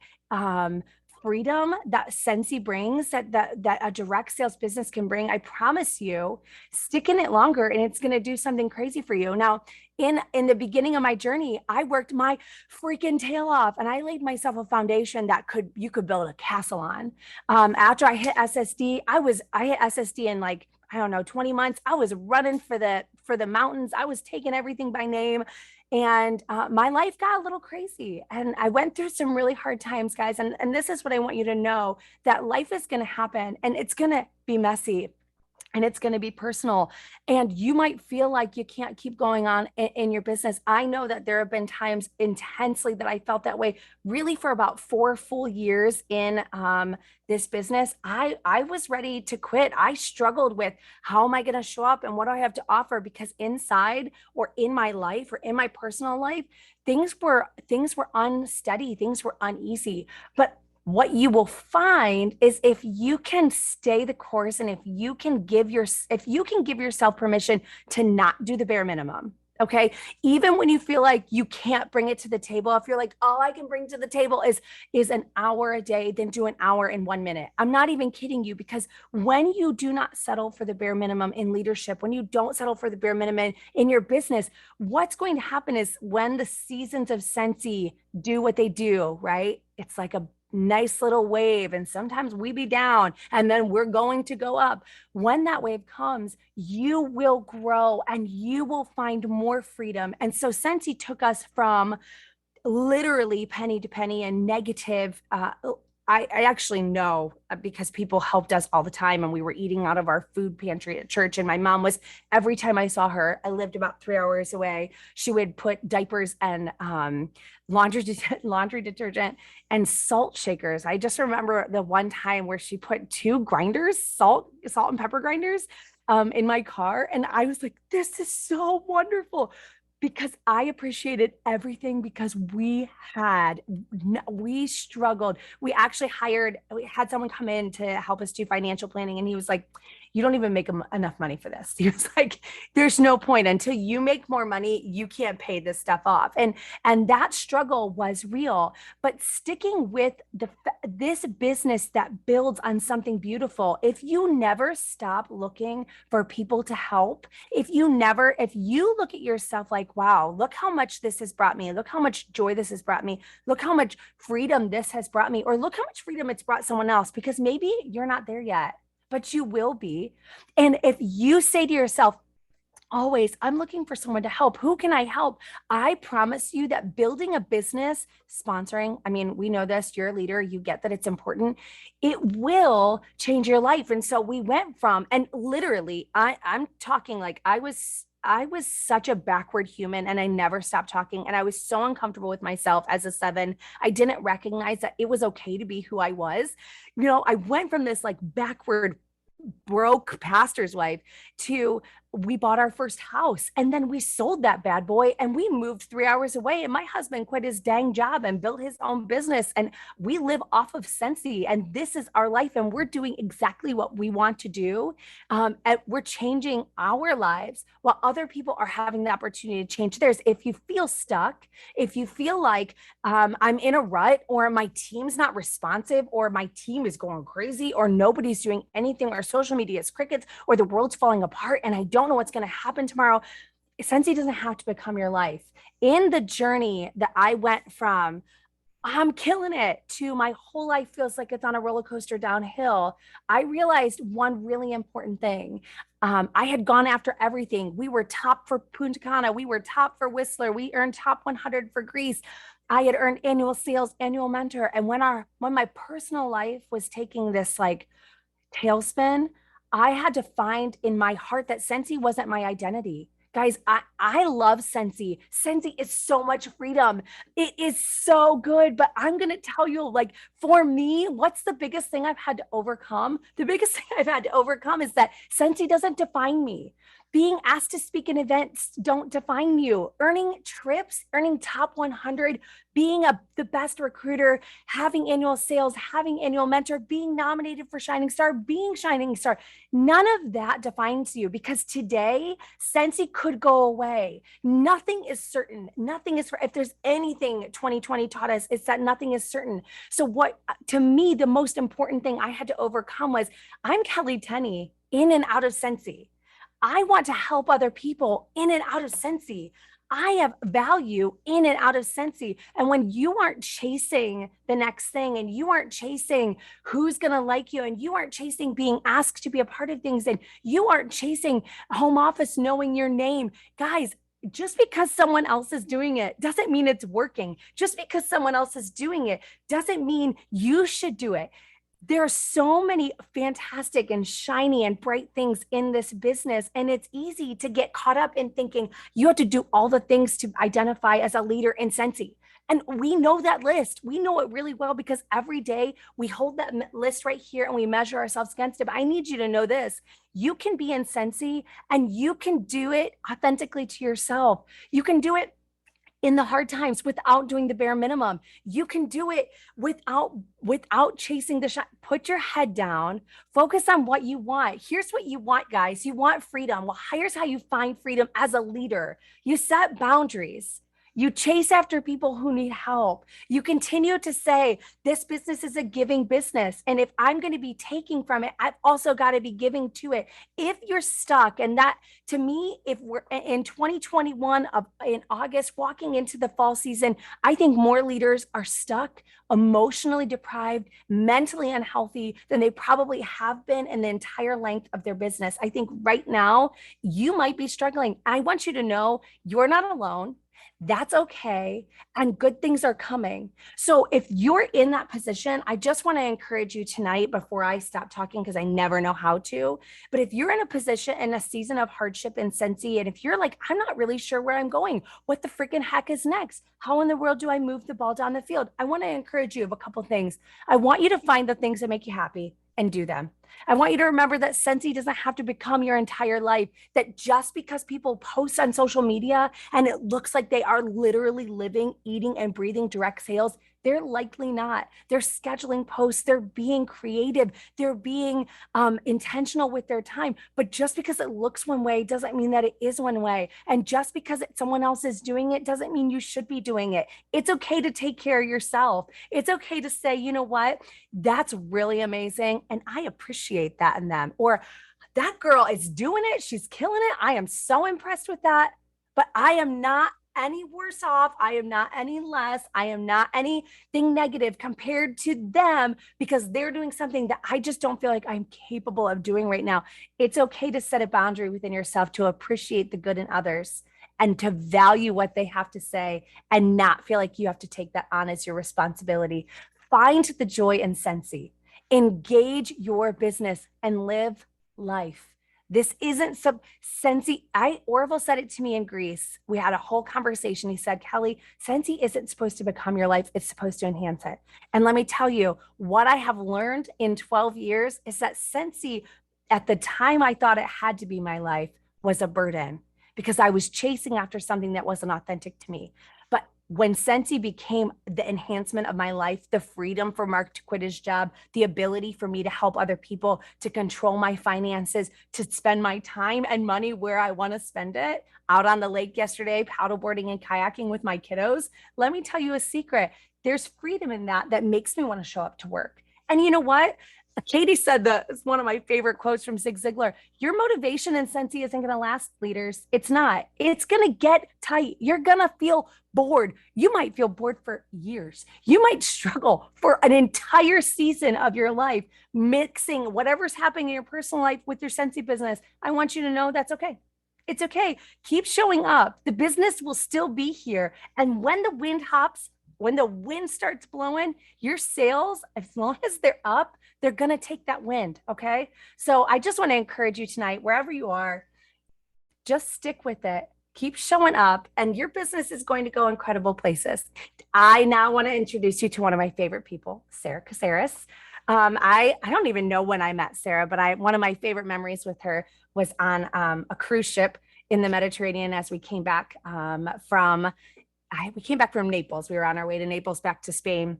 freedom that Scentsy brings, that a direct sales business can bring, I promise you, stick in it longer and it's going to do something crazy for you. Now, in the beginning of my journey, I worked my freaking tail off and I laid myself a foundation that you could build a castle on. After I hit SSD, I hit SSD in like, I don't know, 20 months. I was running for the mountains. I was taking everything by name. And my life got a little crazy. And I went through some really hard times, guys. And this is what I want you to know, that life is going to happen and it's going to be messy. And it's going to be personal. And you might feel like you can't keep going on in your business. I know that there have been times intensely that I felt that way, really for about 4 full years in this business. I was ready to quit. I struggled with, how am I going to show up and what do I have to offer? Because inside, or in my life, or in my personal life, things were unsteady, things were uneasy. But what you will find is, if you can stay the course and if you can give yourself permission to not do the bare minimum, okay, even when you feel like you can't bring it to the table, if you're like, all I can bring to the table is an hour a day, then do an hour in 1 minute. I'm not even kidding you, because when you do not settle for the bare minimum in leadership, when you don't settle for the bare minimum in your business, what's going to happen is, when the seasons of Scentsy do what they do, right? It's like a nice little wave, and sometimes we be down and then we're going to go up. When that wave comes, you will grow and you will find more freedom. And so Scentsy took us from literally penny to penny and negative. I actually know, because people helped us all the time, and we were eating out of our food pantry at church. And my mom was, every time I saw her, I lived about 3 hours away, she would put diapers and laundry detergent and salt shakers. I just remember the one time where she put 2 grinders, salt and pepper grinders, in my car. And I was like, this is so wonderful, because I appreciated everything, because we struggled. We had someone come in to help us do financial planning. And he was like, you don't even make enough money for this. He was like, there's no point. Until you make more money, you can't pay this stuff off. And that struggle was real. But sticking with this business that builds on something beautiful, if you never stop looking for people to help, if you look at yourself like, wow, look how much this has brought me, look how much joy this has brought me, look how much freedom this has brought me, or look how much freedom it's brought someone else, because maybe you're not there yet. but you will be. And if you say to yourself, always, I'm looking for someone to help. Who can I help? I promise you that building a business, sponsoring, I mean, we know this, you're a leader, you get that it's important. It will change your life. And so we went from, and literally, I'm talking like I was such a backward human and I never stopped talking. And I was so uncomfortable with myself as a 7. I didn't recognize that it was okay to be who I was. I went from this like backward broke pastor's wife to we bought our first house and then we sold that bad boy and we moved 3 hours away and my husband quit his dang job and built his own business and we live off of Scentsy and this is our life and we're doing exactly what we want to do. And we're changing our lives while other people are having the opportunity to change theirs. If you feel stuck, if you feel like I'm in a rut or my team's not responsive or my team is going crazy or nobody's doing anything or social media is crickets or the world's falling apart and I don't know what's going to happen tomorrow, Scentsy doesn't have to become your life. In the journey that I went from I'm killing it to my whole life feels like it's on a roller coaster downhill, I realized one really important thing. I had gone after everything. We were top for Punta Cana. We were top for Whistler. We earned top 100 for Greece. I had earned annual sales, annual mentor. And when my personal life was taking this like tailspin, I had to find in my heart that Scentsy wasn't my identity. Guys, I love Scentsy. Scentsy is so much freedom. It is so good. But I'm going to tell you, like, for me, what's the biggest thing I've had to overcome? The biggest thing I've had to overcome is that Scentsy doesn't define me. Being asked to speak in events don't define you. Earning trips, earning top 100, being the best recruiter, having annual sales, having annual mentor, being nominated for Shining Star, being Shining Star. None of that defines you because today, Scentsy could go away. Nothing is certain. Nothing is, if there's anything 2020 taught us, it's that nothing is certain. So what, to me, the most important thing I had to overcome was I'm Kelly Tenney in and out of Scentsy. I want to help other people in and out of Scentsy. I have value in and out of Scentsy. And when you aren't chasing the next thing and you aren't chasing who's going to like you and you aren't chasing being asked to be a part of things and you aren't chasing home office knowing your name, guys, just because someone else is doing it doesn't mean it's working. Just because someone else is doing it doesn't mean you should do it. There are so many fantastic and shiny and bright things in this business. And it's easy to get caught up in thinking you have to do all the things to identify as a leader in Scentsy. And we know that list. We know it really well because every day we hold that list right here and we measure ourselves against it. But I need you to know this. You can be in Scentsy and you can do it authentically to yourself. You can do it in the hard times without doing the bare minimum. You can do it without chasing the shot. Put your head down, focus on what you want. Here's what you want, guys. You want freedom. Well, here's how you find freedom as a leader. You set boundaries. You chase after people who need help. You continue to say, this business is a giving business. And if I'm going to be taking from it, I've also got to be giving to it. If you're stuck, and that to me, if we're in 2021 in August, walking into the fall season, I think more leaders are stuck, emotionally deprived, mentally unhealthy than they probably have been in the entire length of their business. I think right now you might be struggling. I want you to know you're not alone. That's okay. And good things are coming. So if you're in that position, I just want to encourage you tonight before I stop talking, because I never know how to, but if you're in a position in a season of hardship in Scentsy, and if you're like, I'm not really sure where I'm going, what the freaking heck is next? How in the world do I move the ball down the field? I want to encourage you of a couple things. I want you to find the things that make you happy and do them. I want you to remember that Scentsy doesn't have to become your entire life, that just because people post on social media and it looks like they are literally living, eating, and breathing direct sales, they're likely not. They're scheduling posts, they're being creative, they're being intentional with their time. But just because it looks one way doesn't mean that it is one way. And just because someone else is doing it doesn't mean you should be doing it. It's okay to take care of yourself. It's okay to say, you know what, that's really amazing. And I appreciate that in them. Or that girl is doing it. She's killing it. I am so impressed with that. But I am not any worse off. I am not any less. I am not anything negative compared to them because they're doing something that I just don't feel like I'm capable of doing right now. It's okay to set a boundary within yourself to appreciate the good in others and to value what they have to say and not feel like you have to take that on as your responsibility. Find the joy in Scentsy. Engage your business and live life. This isn't some Scentsy. Orville said it to me in Greece. We had a whole conversation. He said, Kelly, Scentsy isn't supposed to become your life. It's supposed to enhance it. And let me tell you, what I have learned in 12 years is that Scentsy, at the time I thought it had to be my life, was a burden because I was chasing after something that wasn't authentic to me. But when Scentsy became the enhancement of my life, the freedom for Mark to quit his job, the ability for me to help other people, to control my finances, to spend my time and money where I want to spend it, out on the lake yesterday, paddleboarding and kayaking with my kiddos. Let me tell you a secret. There's freedom in that makes me want to show up to work. And you know what? Katie said that it's one of my favorite quotes from Zig Ziglar. Your motivation in Scentsy isn't going to last, leaders. It's not. It's going to get tight. You're going to feel bored. You might feel bored for years. You might struggle for an entire season of your life, mixing whatever's happening in your personal life with your Scentsy business. I want you to know that's okay. It's okay. Keep showing up. The business will still be here. And when the wind hops, when the wind starts blowing, your sales, as long as they're up, they're going to take that wind. Okay. So I just want to encourage you tonight, wherever you are, just stick with it. Keep showing up and your business is going to go incredible places. I now want to introduce you to one of my favorite people, Sarah Caceres. I don't even know when I met Sarah, but one of my favorite memories with her was on a cruise ship in the Mediterranean as we came back from Naples. We were on our way to Naples back to Spain.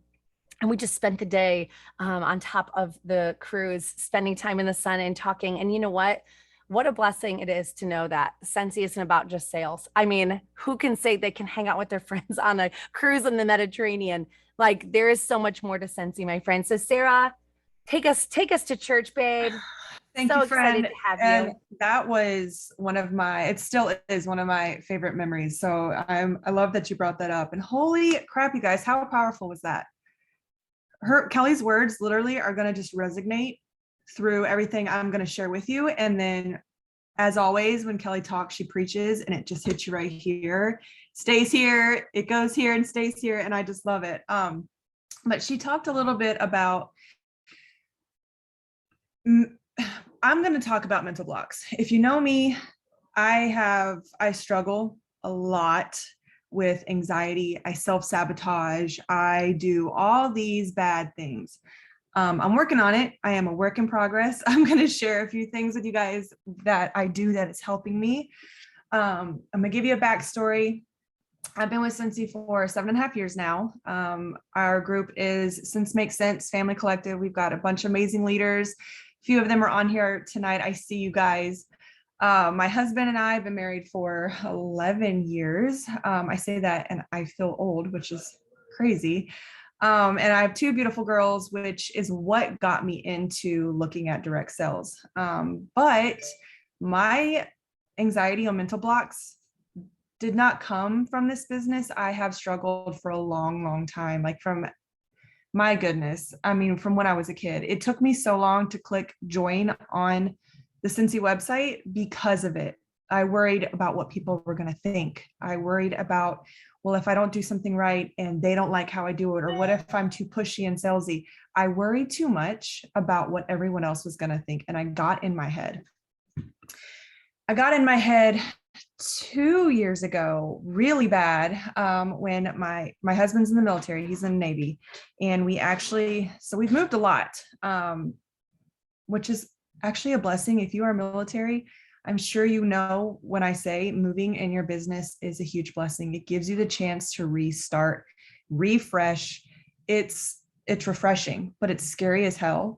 And we just spent the day on top of the cruise, spending time in the sun and talking. And you know what? What a blessing it is to know that Scentsy isn't about just sales. I mean, who can say they can hang out with their friends on a cruise in the Mediterranean? Like, there is so much more to Scentsy, my friend. So Sarah, take us to church, babe. Thank So you, friend. excited to have And you. that was it still is one of my favorite memories. So I love that you brought that up. And holy crap, you guys, how powerful was that? Kelly's words literally are going to just resonate through everything I'm going to share with you. And then as always, when Kelly talks, she preaches and it just hits you right here, stays here, it goes here and stays here. And I just love it. But she talked a little bit about, I'm going to talk about mental blocks. If you know me, I struggle a lot with anxiety. I self-sabotage. I do all these bad things. I'm working on it. I am a work in progress. I'm going to share a few things with you guys that I do that is helping me. I'm going to give you a backstory. I've been with Scentsy for 7.5 years now. Our group is Sense Makes Sense Family Collective. We've got a bunch of amazing leaders. A few of them are on here tonight. I see you guys. My husband and I have been married for 11 years. I say that and I feel old, which is crazy. And I have 2 beautiful girls, which is what got me into looking at direct sales. But my anxiety or mental blocks did not come from this business. I have struggled for a long, long time, like from my goodness. I mean, from when I was a kid, it took me so long to click join on the Scentsy website because of it. I worried about what people were going to think. I worried about, well, if I don't do something right and they don't like how I do it, or what if I'm too pushy and salesy? I worried too much about what everyone else was going to think. And I got in my head. 2 years ago, really bad, when my husband's in the military. He's in the Navy. And we've moved a lot, which is actually a blessing. If you are military, I'm sure you know when I say moving in your business is a huge blessing. It gives you the chance to restart, refresh. It's refreshing, but it's scary as hell.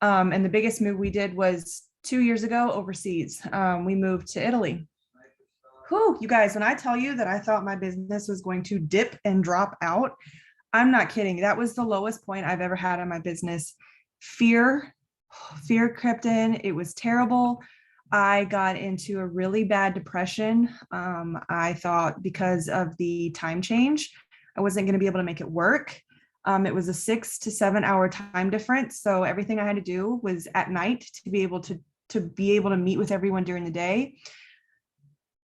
And the biggest move we did was 2 years ago overseas. We moved to Italy. Whew, you guys, when I tell you that I thought my business was going to dip and drop out, I'm not kidding. That was the lowest point I've ever had in my business. Fear crept in. It was terrible. I got into a really bad depression. I thought because of the time change, I wasn't going to be able to make it work. It was a 6 to 7 hour time difference. So everything I had to do was at night to be able to meet with everyone during the day.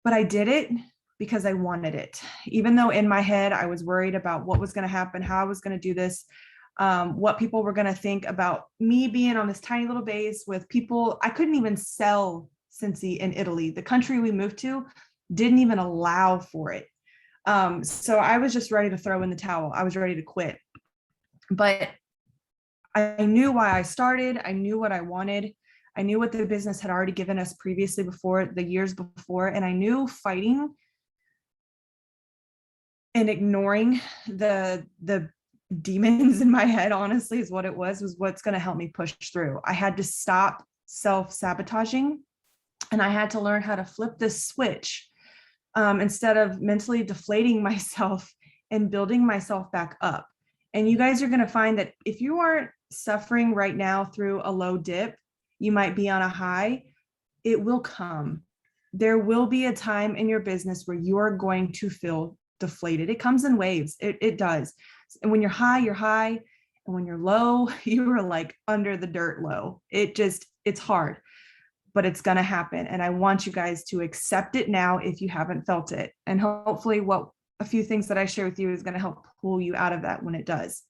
But I did it because I wanted it. Even though in my head, I was worried about what was going to happen, how I was going to do this, what people were going to think about me being on this tiny little base with people. I couldn't even sell Scentsy in Italy. The country we moved to didn't even allow for it. So I was just ready to throw in the towel. I was ready to quit. But I knew why I started. I knew what I wanted. I knew what the business had already given us previously before, the years before, and I knew fighting and ignoring the demons in my head, honestly, is what it was what's going to help me push through. I had to stop self-sabotaging, and I had to learn how to flip this switch, instead of mentally deflating myself and building myself back up. And you guys are going to find that if you aren't suffering right now through a low dip, you might be on a high. It will come. There will be a time in your business where you are going to feel deflated. It comes in waves. It does. And when you're high, you're high. And when you're low, you are like under the dirt low. It's hard, but it's going to happen. And I want you guys to accept it now if you haven't felt it. And hopefully a few things that I share with you is going to help pull you out of that when it does.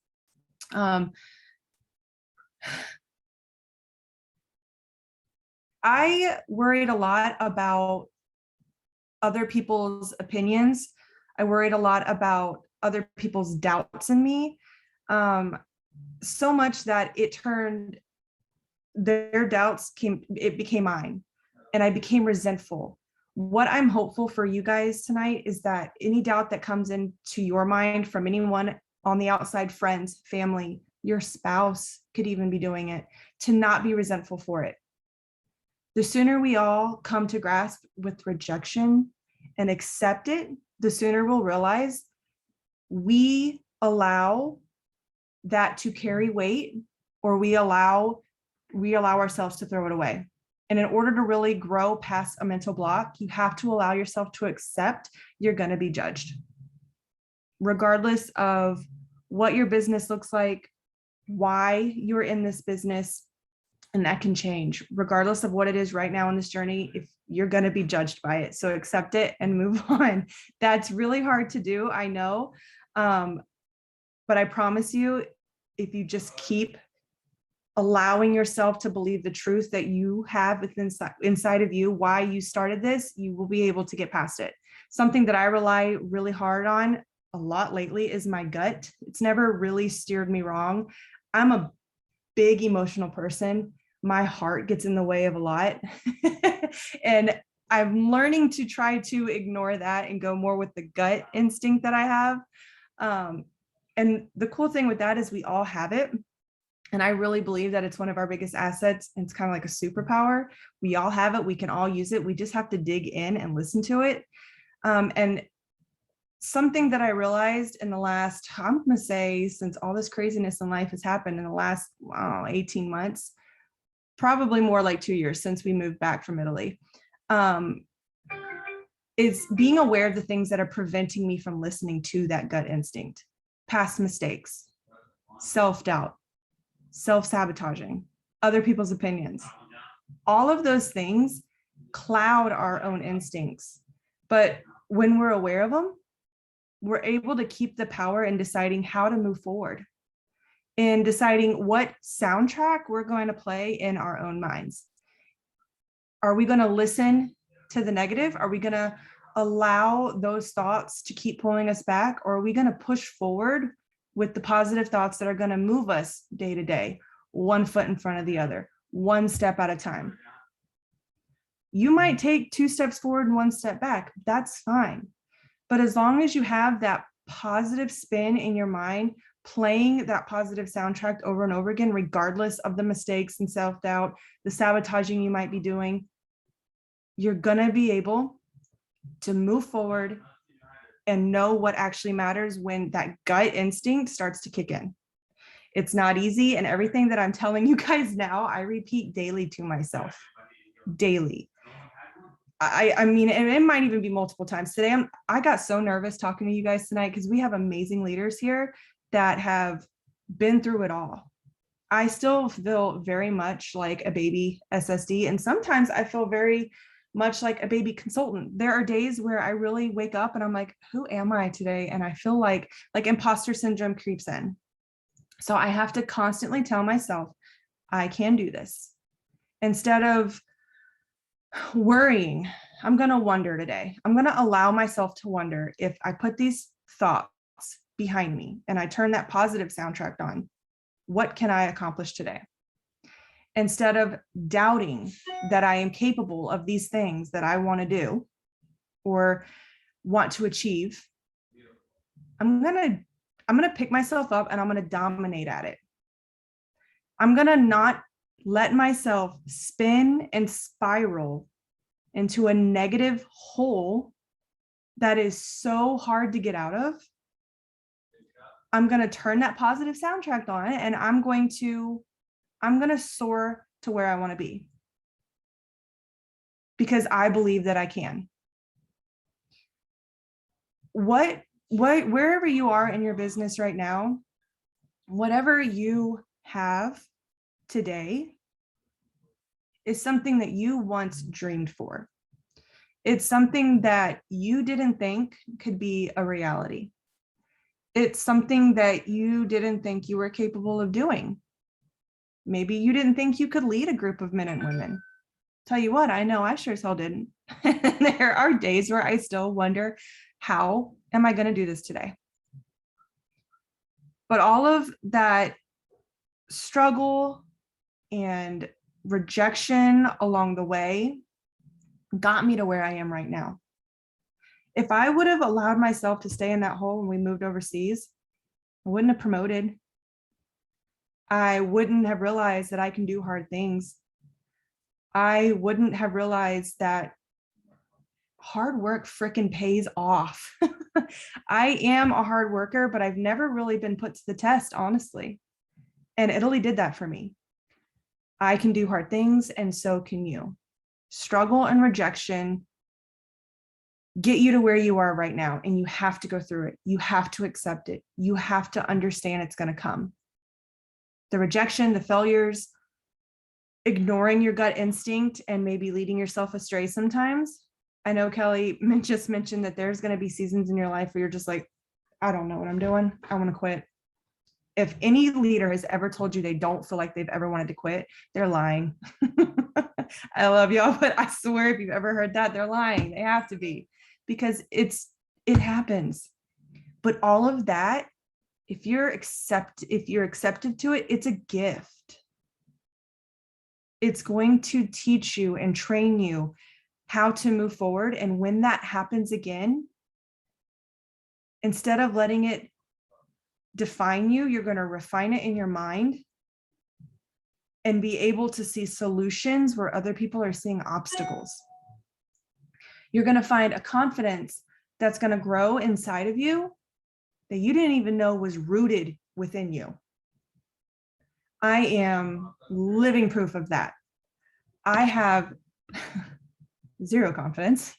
I worried a lot about other people's opinions. I worried a lot about other people's doubts in me, so much that their doubts became mine, and I became resentful. What I'm hopeful for you guys tonight is that any doubt that comes into your mind from anyone on the outside, friends, family, your spouse could even be doing it, to not be resentful for it. The sooner we all come to grasp with rejection and accept it, the sooner we'll realize we allow that to carry weight, or we allow ourselves to throw it away. And in order to really grow past a mental block, you have to allow yourself to accept you're going to be judged. Regardless of what your business looks like, why you're in this business, and that can change. Regardless of what it is right now in this journey, if you're going to be judged by it. So accept it and move on. That's really hard to do, I know. But I promise you, if you just keep allowing yourself to believe the truth that you have inside of you, why you started this, you will be able to get past it. Something that I rely really hard on a lot lately is my gut. It's never really steered me wrong. I'm a big emotional person. My heart gets in the way of a lot. And I'm learning to try to ignore that and go more with the gut instinct that I have. And the cool thing with that is we all have it. And I really believe that it's one of our biggest assets. And it's kind of like a superpower. We all have it. We can all use it. We just have to dig in and listen to it. And something that I realized in the last, I'm going to say, since all this craziness in life has happened in the last 18 months, probably more like 2 years since we moved back from Italy, is being aware of the things that are preventing me from listening to that gut instinct. Past mistakes, self-doubt, self-sabotaging, other people's opinions. All of those things cloud our own instincts. But when we're aware of them, we're able to keep the power in deciding how to move forward, in deciding what soundtrack we're going to play in our own minds. Are we going to listen to the negative? Are we going to allow those thoughts to keep pulling us back? Or are we going to push forward with the positive thoughts that are going to move us day to day, one foot in front of the other, one step at a time? You might take 2 steps forward and 1 step back. That's fine. But as long as you have that positive spin in your mind, playing that positive soundtrack over and over again, regardless of the mistakes and self-doubt, the sabotaging you might be doing, you're going to be able to move forward and know what actually matters when that gut instinct starts to kick in. It's not easy. And everything that I'm telling you guys now, I repeat daily to myself, daily. I mean, and it might even be multiple times today. I got so nervous talking to you guys tonight because we have amazing leaders here that have been through it all. I still feel very much like a baby SSD, and sometimes I feel very much like a baby consultant. There are days where I really wake up and I'm like, who am I today? And I feel like imposter syndrome creeps in. So I have to constantly tell myself, I can do this. Instead of worrying, I'm going to wonder today. I'm going to allow myself to wonder. If I put these thoughts behind me and I turn that positive soundtrack on, what can I accomplish today? Instead of doubting that I am capable of these things that I want to do or want to achieve, I'm going to pick myself up and I'm going to dominate at it. I'm going to not let myself spin and spiral into a negative hole that is so hard to get out of. I'm going to turn that positive soundtrack on and I'm going to soar to where I want to be, because I believe that I can. Wherever you are in your business right now, whatever you have today is something that you once dreamed for. It's something that you didn't think could be a reality. It's something that you didn't think you were capable of doing. Maybe you didn't think you could lead a group of men and women. Tell you what, I know I sure as hell didn't. There are days where I still wonder, how am I going to do this today? But all of that struggle and rejection along the way got me to where I am right now. If I would have allowed myself to stay in that hole when we moved overseas, I wouldn't have promoted. I wouldn't have realized that I can do hard things. I wouldn't have realized that hard work frickin' pays off. I am a hard worker, but I've never really been put to the test, honestly. And Italy did that for me. I can do hard things, and so can you. Struggle and rejection get you to where you are right now, and you have to go through it. You have to accept it. You have to understand it's going to come. The rejection, the failures, ignoring your gut instinct, and maybe leading yourself astray sometimes. I know Kelly just mentioned that there's going to be seasons in your life where you're just like, I don't know what I'm doing. I want to quit. If any leader has ever told you they don't feel like they've ever wanted to quit, they're lying. I love y'all, but I swear if you've ever heard that, they're lying. They have to be, because it happens. But all of that, if you're accepted to it, it's a gift. It's going to teach you and train you how to move forward. And when that happens again, instead of letting it define you, you're going to refine it in your mind and be able to see solutions where other people are seeing obstacles. You're going to find a confidence that's going to grow inside of you that you didn't even know was rooted within you. I am living proof of that. I have zero confidence.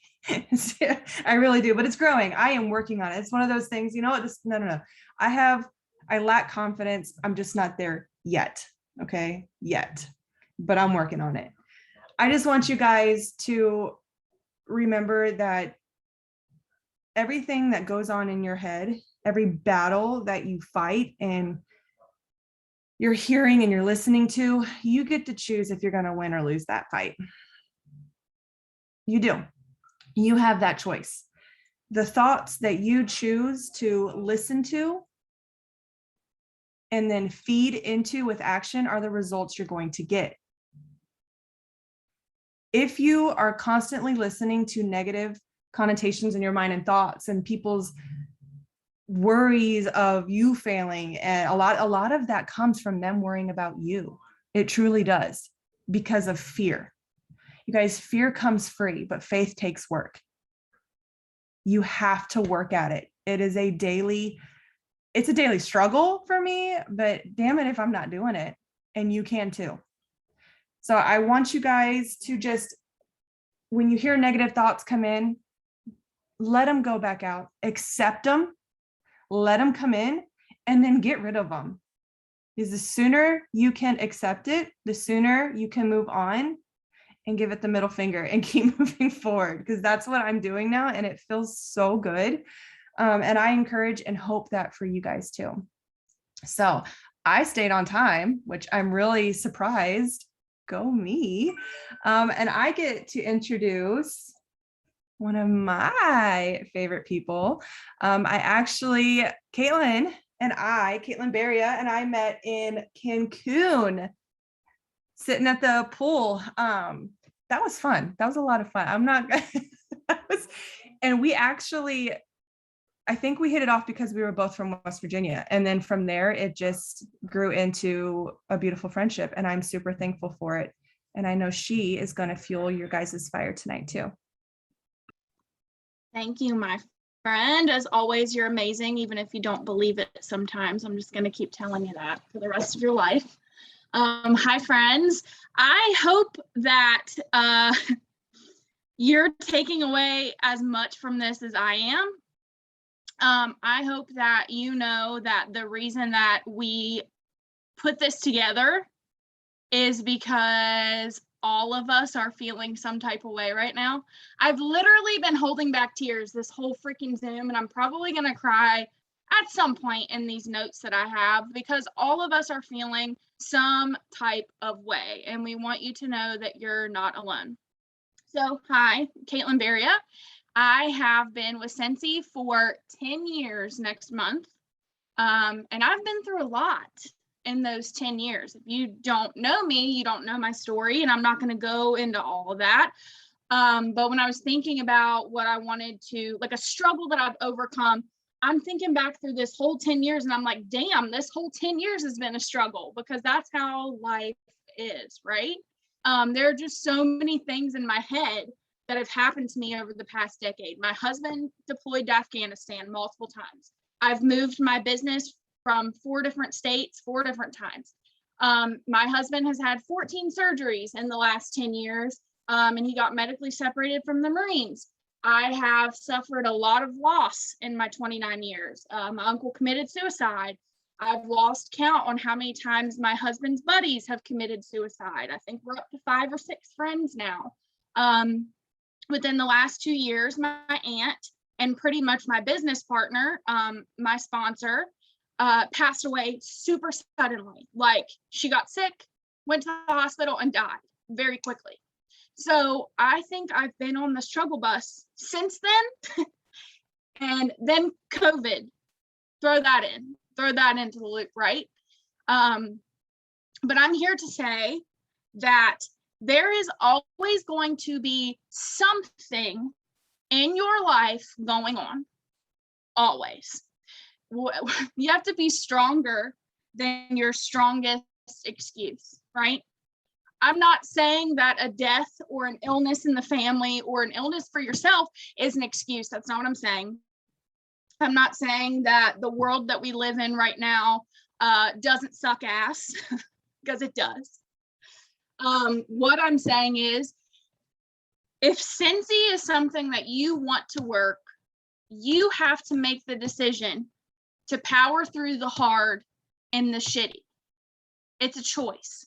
I really do, but it's growing. I am working on it. It's one of those things, you know what? No. I lack confidence. I'm just not there yet. Okay. Yet, but I'm working on it. I just want you guys to remember that everything that goes on in your head, every battle that you fight and you're hearing and you're listening to, you get to choose if you're going to win or lose that fight. You do. You have that choice. The thoughts that you choose to listen to and then feed into with action are the results you're going to get. If you are constantly listening to negative connotations in your mind and thoughts and people's worries of you failing, and a lot of that comes from them worrying about you. It truly does, because of fear. You guys, fear comes free, but faith takes work. You have to work at it. It's a daily struggle for me, but damn it if I'm not doing it, and you can too. So I want you guys to just when you hear negative thoughts come in, let them go back out, accept them, let them come in, and then get rid of them. Because the sooner you can accept it, the sooner you can move on and give it the middle finger and keep moving forward, because that's what I'm doing now, and it feels so good. And I encourage and hope that for you guys too. So I stayed on time, which I'm really surprised. Go me. And I get to introduce one of my favorite people. Caitlin Beria and I met in Cancun, sitting at the pool. That was fun. That was a lot of fun. And we actually, I think we hit it off because we were both from West Virginia. And then from there, it just grew into a beautiful friendship. And I'm super thankful for it. And I know she is going to fuel your guys' fire tonight too. Thank you, my friend. As always, you're amazing, even if you don't believe it sometimes. I'm just going to keep telling you that for the rest of your life. Hi, friends. I hope that you're taking away as much from this as I am. I hope that you know that the reason that we put this together is because all of us are feeling some type of way right now. I've literally been holding back tears this whole freaking Zoom, and I'm probably going to cry at some point in these notes that I have, because all of us are feeling some type of way, and we want you to know that you're not alone. So, hi, Caitlin Beria. I have been with Scentsy for 10 years next month, and I've been through a lot in those 10 years. If you don't know me, you don't know my story, and I'm not going to go into all of that. But when I was thinking about what I wanted to, like a struggle that I've overcome, I'm thinking back through this whole 10 years and I'm like, damn, this whole 10 years has been a struggle, because that's how life is, right? There are just so many things in my head that have happened to me over the past decade. My husband deployed to Afghanistan multiple times. I've moved my business from 4 different states 4 different times. My husband has had 14 surgeries in the last 10 years, and he got medically separated from the Marines. I have suffered a lot of loss in my 29 years. My uncle committed suicide. I've lost count on how many times my husband's buddies have committed suicide. I think we're up to 5 or 6 friends now. Within the last 2 years, my aunt and pretty much my business partner, my sponsor, passed away super suddenly. Like, she got sick, went to the hospital, and died very quickly. So I think I've been on the struggle bus since then. And then COVID, throw that into the loop, right? But I'm here to say that there is always going to be something in your life going on, always. You have to be stronger than your strongest excuse, right? I'm not saying that a death or an illness in the family or an illness for yourself is an excuse. That's not what I'm saying. I'm not saying that the world that we live in right now doesn't suck ass, because it does. What I'm saying is, if Scentsy is something that you want to work, you have to make the decision to power through the hard and the shitty. It's a choice.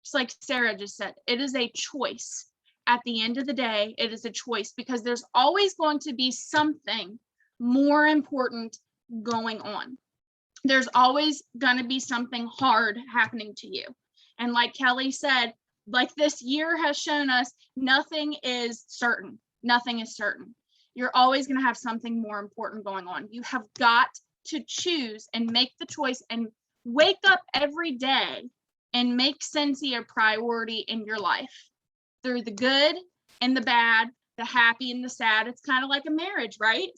Just like Sarah just said, it is a choice. At the end of the day, it is a choice, because there's always going to be something more important going on. There's always going to be something hard happening to you. And like Kelly said, like this year has shown us, nothing is certain. Nothing is certain. You're always going to have something more important going on. You have got to choose and make the choice and wake up every day and make Scentsy a priority in your life, through the good and the bad, the happy and the sad. It's kind of like a marriage, right?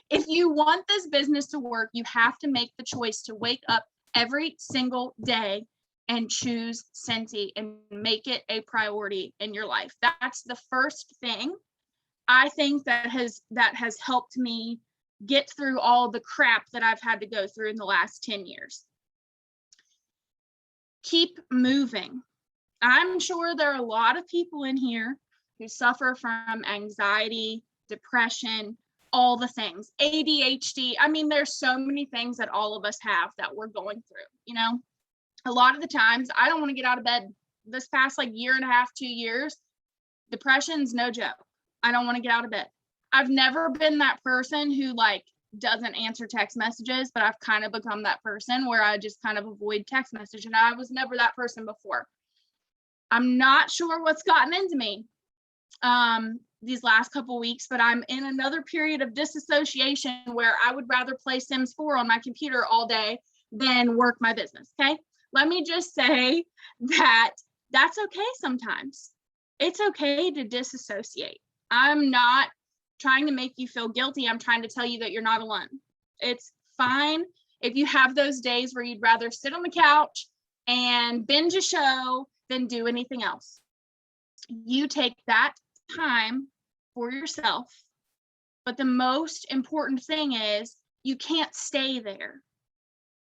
If you want this business to work, you have to make the choice to wake up every single day and choose Scentsy and make it a priority in your life. That's the first thing I think that has helped me get through all the crap that I've had to go through in the last 10 years. Keep moving. I'm sure there are a lot of people in here who suffer from anxiety, depression, all the things, ADHD. I mean, there's so many things that all of us have that we're going through, you know. A lot of the times I don't want to get out of bed. This past like year and a half, 2 years, depression's no joke. I don't want to get out of bed. I've never been that person who like doesn't answer text messages, but I've kind of become that person where I just kind of avoid text message, and I was never that person before. I'm not sure what's gotten into me these last couple weeks, but I'm in another period of disassociation where I would rather play Sims 4 on my computer all day than work my business. Okay. Let me just say that that's okay sometimes. It's okay to disassociate. I'm not trying to make you feel guilty. I'm trying to tell you that you're not alone. It's fine if you have those days where you'd rather sit on the couch and binge a show than do anything else. You take that time for yourself. But the most important thing is you can't stay there.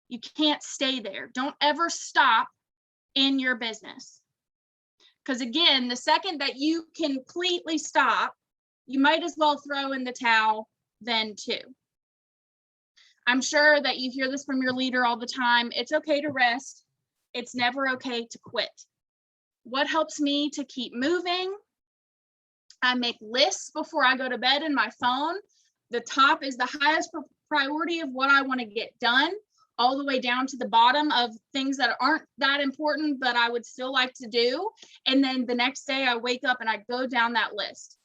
You can't stay there. Don't ever stop in your business. Because again, the second that you completely stop, you might as well throw in the towel then too. I'm sure that you hear this from your leader all the time. It's okay to rest. It's never okay to quit. What helps me to keep moving? I make lists before I go to bed in my phone. The top is the highest priority of what I want to get done, all the way down to the bottom of things that aren't that important, but I would still like to do. And then the next day I wake up and I go down that list.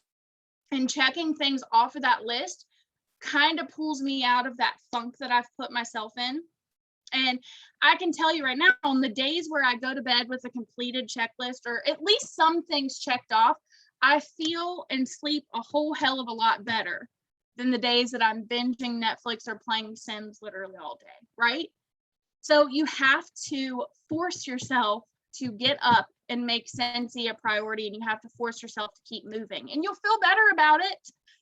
And checking things off of that list kind of pulls me out of that funk that I've put myself in. And I can tell you right now, on the days where I go to bed with a completed checklist or at least some things checked off, I feel and sleep a whole hell of a lot better than the days that I'm binging Netflix or playing Sims literally all day, right? So you have to force yourself to get up and make Scentsy a priority, and you have to force yourself to keep moving, and you'll feel better about it.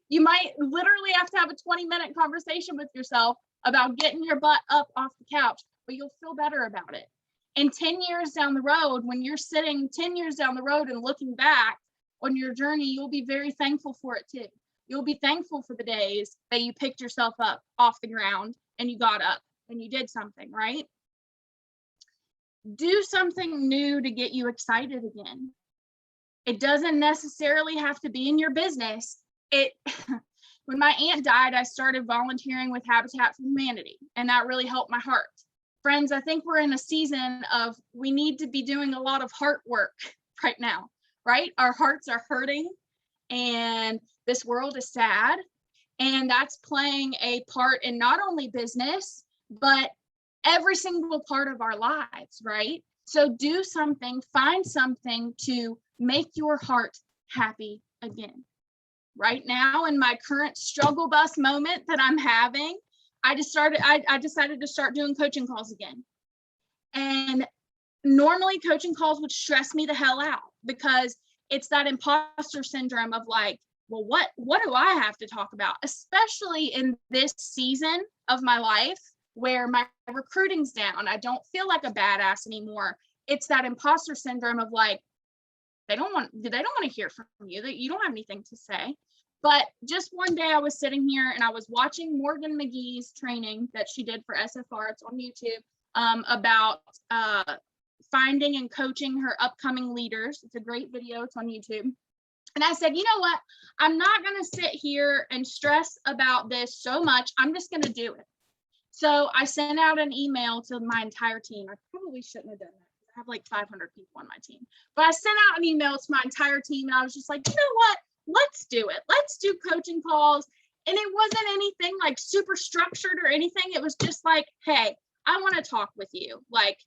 You might literally have to have a 20-minute conversation with yourself about getting your butt up off the couch, but you'll feel better about it. And 10 years down the road, when you're sitting 10 years down the road and looking back on your journey, you'll be very thankful for it too. You'll be thankful for the days that you picked yourself up off the ground and you got up and you did something, right? Do something new to get you excited again. It doesn't necessarily have to be in your business. When my aunt died, I started volunteering with Habitat for Humanity, and that really helped my heart. Friends, I think we're in a season of we need to be doing a lot of heart work right now, right? Our hearts are hurting and this world is sad, and that's playing a part in not only business, but every single part of our lives, right? So do something, find something to make your heart happy again. Right now, in my current struggle bus moment that I'm having, I decided to start doing coaching calls again. And normally coaching calls would stress me the hell out because it's that imposter syndrome of like, well, what do I have to talk about? Especially in this season of my life where my recruiting's down. I don't feel like a badass anymore. It's that imposter syndrome of like, they don't want to hear from you, that you don't have anything to say. But just one day I was sitting here and I was watching Morgan McGee's training that she did for SFR. It's on YouTube, about finding and coaching her upcoming leaders. It's a great video. It's on YouTube. And I said, you know what? I'm not going to sit here and stress about this so much. I'm just going to do it. So I sent out an email to my entire team. I probably shouldn't have done that. I have like 500 people on my team. But I sent out an email to my entire team and I was just like, you know what? Let's do it. Let's do coaching calls. And it wasn't anything like super structured or anything. It was just like, hey, I want to talk with you. Like,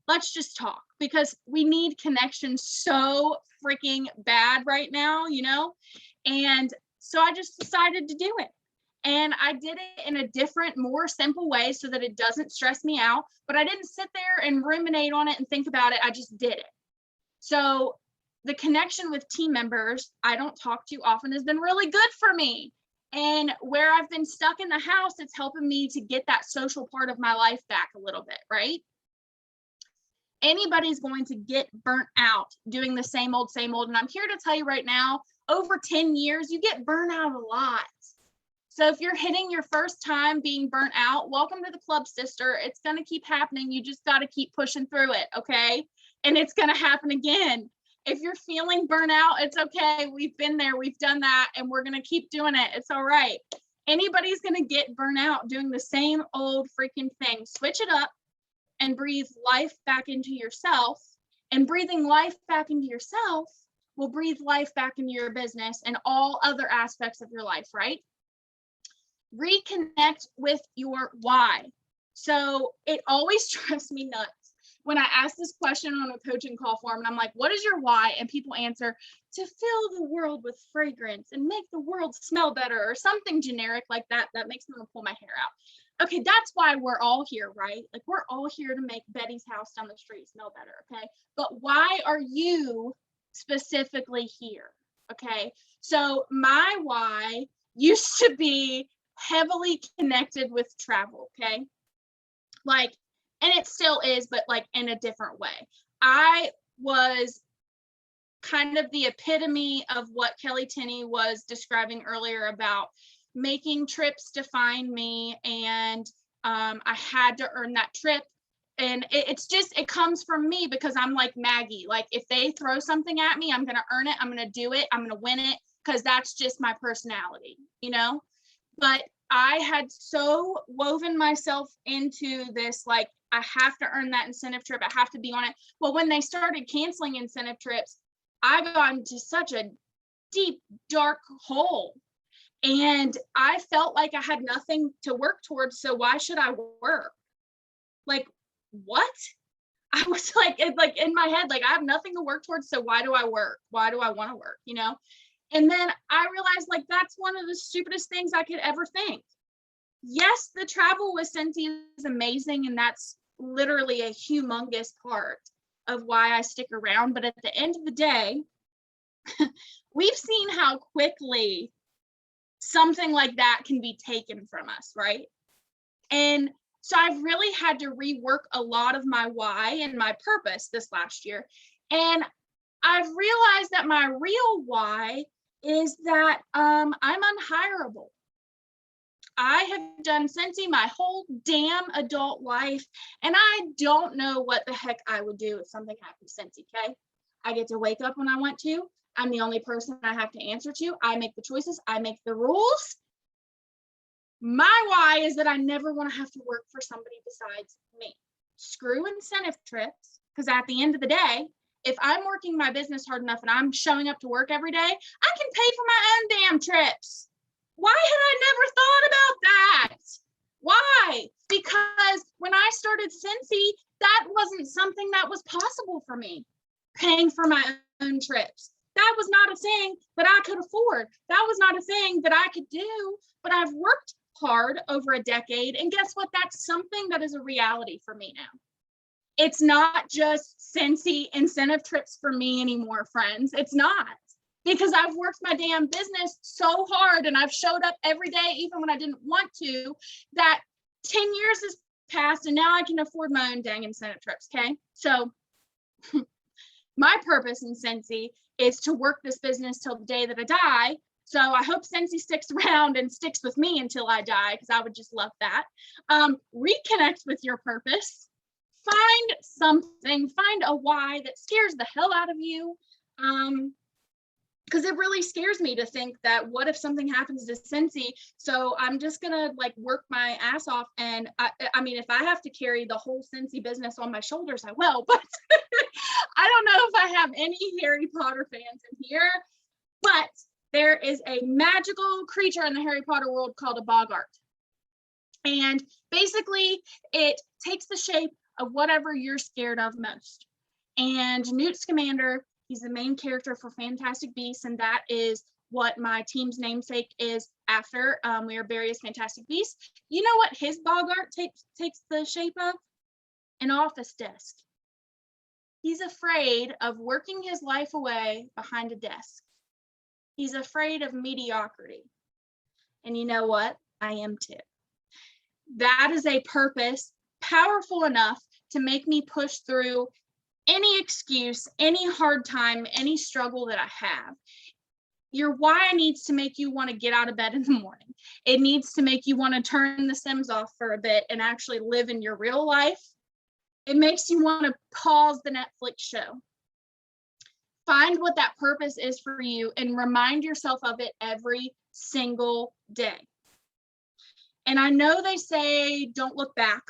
let's just talk because we need connection so freaking bad right now, you know? And so I just decided to do it. And I did it in a different, more simple way so that it doesn't stress me out. But I didn't sit there and ruminate on it and think about it. I just did it. So the connection with team members I don't talk to often has been really good for me. And where I've been stuck in the house, it's helping me to get that social part of my life back a little bit, right? anybody's going to get burnt out doing the same old. And I'm here to tell you right now, over 10 years, you get burnt out a lot. So if you're hitting your first time being burnt out, welcome to the club, sister. It's going to keep happening. You just got to keep pushing through it, okay? And it's going to happen again. If you're feeling burnt out, it's okay. We've been there, we've done that, and we're going to keep doing it. It's all right. Anybody's going to get burnt out doing the same old freaking thing. Switch it up and breathe life back into yourself. And breathing life back into yourself will breathe life back into your business and all other aspects of your life, right? Reconnect with your why. So it always drives me nuts when I ask this question on a coaching call form, and I'm like, what is your why? And people answer, to fill the world with fragrance and make the world smell better, or something generic like that. That makes me want to pull my hair out. Okay, that's why we're all here, right? Like, we're all here to make Betty's house down the street smell better, okay? But why are you specifically here? Okay, so my why used to be heavily connected with travel, okay? Like, and it still is, but like in a different way. I was kind of the epitome of what Kelly Tenney was describing earlier about making trips define me, and I had to earn that trip. And it comes from me because I'm like Maggie. Like, if they throw something at me, I'm going to earn it. I'm going to do it. I'm going to win it, because that's just my personality, you know? But I had so woven myself into this, like, I have to earn that incentive trip. I have to be on it. Well, when they started canceling incentive trips, I got into such a deep, dark hole. And I felt like I had nothing to work towards. So why should I work? Like, what? I was like in my head, like, I have nothing to work towards. So why do I work? Why do I want to work? You know? And then I realized, like, that's one of the stupidest things I could ever think. Yes, the travel with Scentsy is amazing, and that's literally a humongous part of why I stick around. But at the end of the day, we've seen how quickly something like that can be taken from us, right? And so I've really had to rework a lot of my why and my purpose this last year. And I've realized that my real why is that I'm unhireable. I have done Scentsy my whole damn adult life, and I don't know what the heck I would do if something happened to Scentsy, okay? I get to wake up when I want to. I'm the only person I have to answer to. I make the choices. I make the rules. My why is that I never want to have to work for somebody besides me. Screw incentive trips, because at the end of the day, if I'm working my business hard enough and I'm showing up to work every day, I can pay for my own damn trips. Why had I never thought about that? Why? Because when I started Scentsy, that wasn't something that was possible for me, paying for my own trips. That was not a thing that I could afford. That was not a thing that I could do, but I've worked hard over a decade, and guess what? That's something that is a reality for me now. It's not just Scentsy incentive trips for me anymore, friends. It's not. Because I've worked my damn business so hard, and I've showed up every day, even when I didn't want to, that 10 years has passed, and now I can afford my own dang incentive trips, okay? So my purpose in Scentsy is to work this business till the day that I die. So I hope Scentsy sticks around and sticks with me until I die, because I would just love that. Reconnect with your purpose. Find something, find a why that scares the hell out of you. Because it really scares me to think that what if something happens to Scentsy? So I'm just gonna like work my ass off, and I mean, if I have to carry the whole Scentsy business on my shoulders, I will. But I don't know if I have any Harry Potter fans in here, but there is a magical creature in the Harry Potter world called a boggart, and basically it takes the shape of whatever you're scared of most. And Newt Scamander, he's the main character for Fantastic Beasts, and that is what my team's namesake is after. We are various Fantastic Beasts. You know what his boggart takes the shape of? An office desk. He's afraid of working his life away behind a desk. He's afraid of mediocrity. And you know what? I am too. That is a purpose powerful enough to make me push through any excuse, any hard time, any struggle that I have, your why needs to make you want to get out of bed in the morning. It needs to make you want to turn the Sims off for a bit and actually live in your real life. It makes you want to pause the Netflix show. Find what that purpose is for you and remind yourself of it every single day. And I know they say don't look back,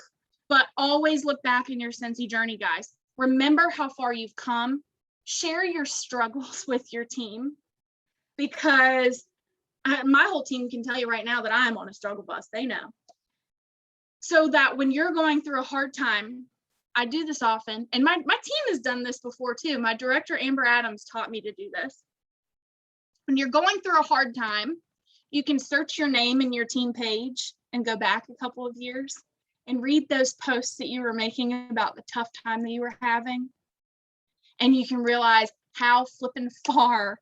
but always look back in your Scentsy journey, guys. Remember how far you've come. Share your struggles with your team, because my whole team can tell you right now that I'm on a struggle bus. They know. So that when you're going through a hard time, I do this often, and my team has done this before too. My director, Amber Adams, taught me to do this. When you're going through a hard time, you can search your name in your team page and go back a couple of years and read those posts that you were making about the tough time that you were having. And you can realize how flippin' far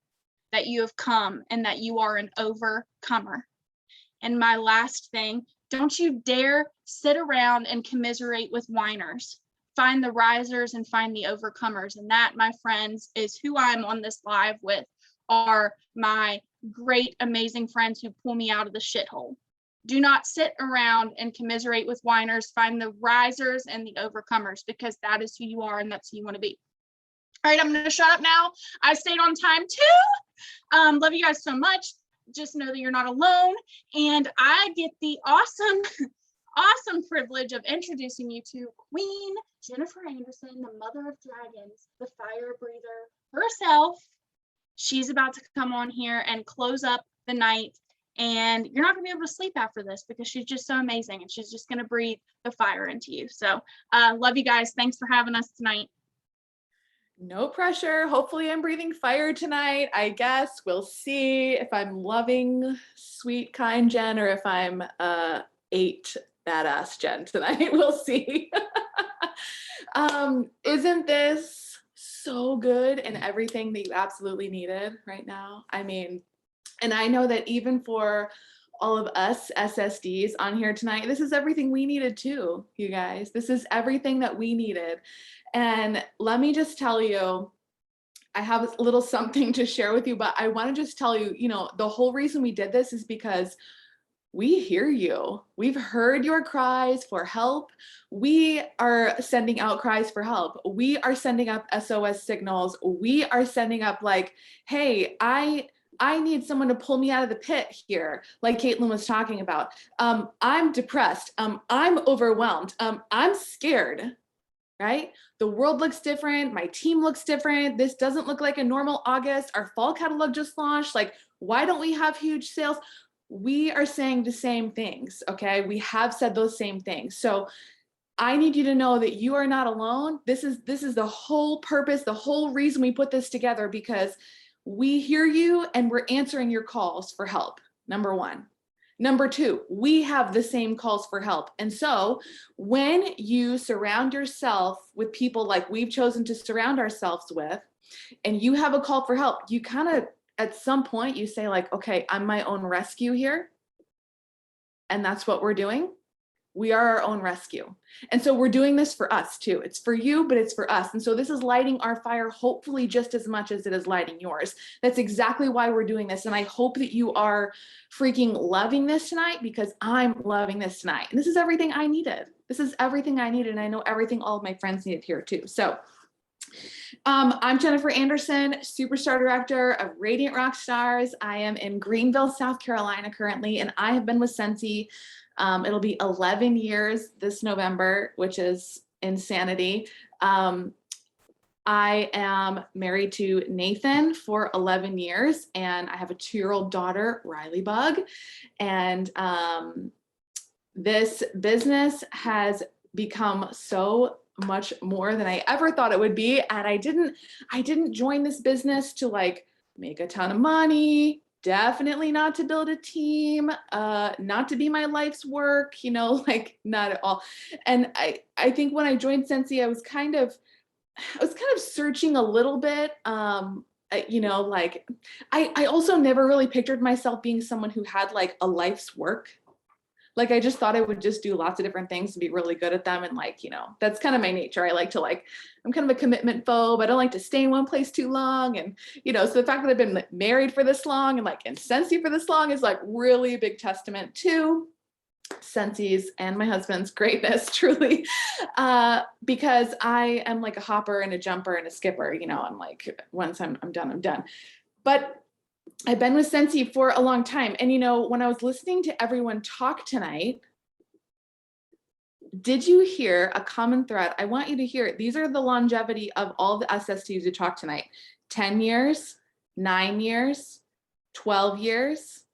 that you have come and that you are an overcomer. And my last thing, don't you dare sit around and commiserate with whiners. Find the risers and find the overcomers. And that, my friends, is who I'm on this live with, are my great, amazing friends who pull me out of the shithole. Do not sit around and commiserate with whiners. Find the risers and the overcomers, because that is who you are and that's who you want to be. All right, I'm going to shut up now. I stayed on time too. Love you guys so much. Just know that you're not alone. And I get the awesome privilege of introducing you to Queen Jennifer Anderson, the mother of dragons, the fire breather herself. She's about to come on here and close up the night. And you're not going to be able to sleep after this, because she's just so amazing. And she's just going to breathe the fire into you. So love you guys. Thanks for having us tonight. No pressure. Hopefully I'm breathing fire tonight. I guess we'll see if I'm loving, sweet, kind Jen, or if I'm 8 badass Jen tonight. We'll see. Isn't this so good and everything that you absolutely needed right now? I mean, and I know that even for all of us SSDs on here tonight, this is everything we needed too, you guys. This is everything that we needed. And let me just tell you, I have a little something to share with you, but I want to just tell you, you know, the whole reason we did this is because we hear you. We've heard your cries for help. We are sending out cries for help. We are sending up SOS signals. We are sending up like, hey, I need someone to pull me out of the pit here, like Caitlin was talking about. I'm depressed. I'm overwhelmed. I'm scared, right? The world looks different. My team looks different. This doesn't look like a normal August. Our fall catalog just launched. Like, why don't we have huge sales? We are saying the same things, okay? We have said those same things. So I need you to know that you are not alone. This is the whole purpose, the whole reason we put this together, because we hear you and we're answering your calls for help, number one. Number two, we have the same calls for help. And so when you surround yourself with people like we've chosen to surround ourselves with, and you have a call for help, you kind of, at some point you say like, okay, I'm my own rescue here. And that's what we're doing. We are our own rescue. And so we're doing this for us too. It's for you, but it's for us. And so this is lighting our fire, hopefully just as much as it is lighting yours. That's exactly why we're doing this. And I hope that you are freaking loving this tonight, because I'm loving this tonight. And this is everything I needed. This is everything I needed. And I know everything all of my friends needed here too. So I'm Jennifer Anderson, Superstar Director of Radiant Rock Stars. I am in Greenville, South Carolina currently, and I have been with Scentsy. It'll be 11 years this November, which is insanity. I am married to Nathan for 11 years, and I have a 2-year-old daughter, Riley Bug. And this business has become so much more than I ever thought it would be. And I didn't join this business to like make a ton of money, definitely not to build a team, not to be my life's work, you know, like not at all. And I think when I joined Scentsy, I was kind of searching a little bit, you know, like I also never really pictured myself being someone who had like a life's work. Like, I just thought I would just do lots of different things and be really good at them. And like, that's kind of my nature. I like to I'm kind of a commitment phobe. I don't like to stay in one place too long. And, so the fact that I've been married for this long and in Scentsy for this long is really a big testament to Scentsy's and my husband's greatness, truly, because I am like a hopper and a jumper and a skipper, I'm like, once I'm done, I'm done. But I've been with Scentsy for a long time. And, when I was listening to everyone talk tonight, did you hear a common thread? I want you to hear it. These are the longevity of all the SSTs who talked tonight. 10 years, 9 years, 12 years,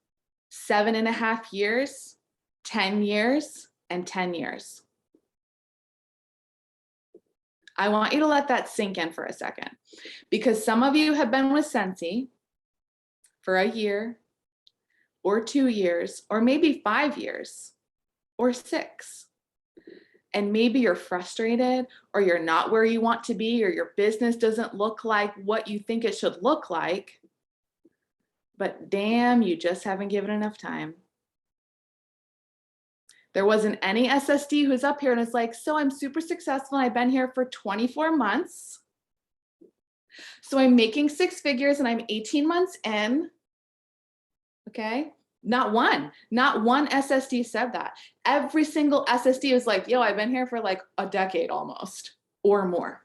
7.5 years, 10 years, and 10 years. I want you to let that sink in for a second, because some of you have been with Scentsy for a year or 2 years, or maybe 5 years or 6. And maybe you're frustrated, or you're not where you want to be, or your business doesn't look like what you think it should look like. But damn, you just haven't given enough time. There wasn't any SSD who's up here and is like, so I'm super successful and I've been here for 24 months. So I'm making 6 figures and I'm 18 months in. Okay. Not one SSD said that. Every single SSD was like, yo, I've been here for a decade almost or more.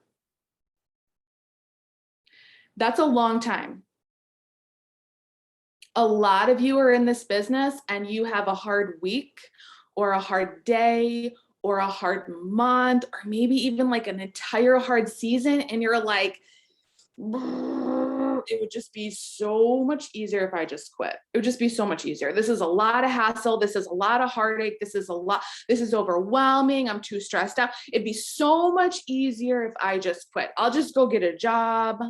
That's a long time. A lot of you are in this business and you have a hard week or a hard day or a hard month, or maybe even an entire hard season. And you're like, it would just be so much easier if I just quit. It would just be so much easier. This is a lot of hassle. This is a lot of heartache. This is overwhelming. I'm too stressed out. It'd be so much easier if I just quit. I'll just go get a job.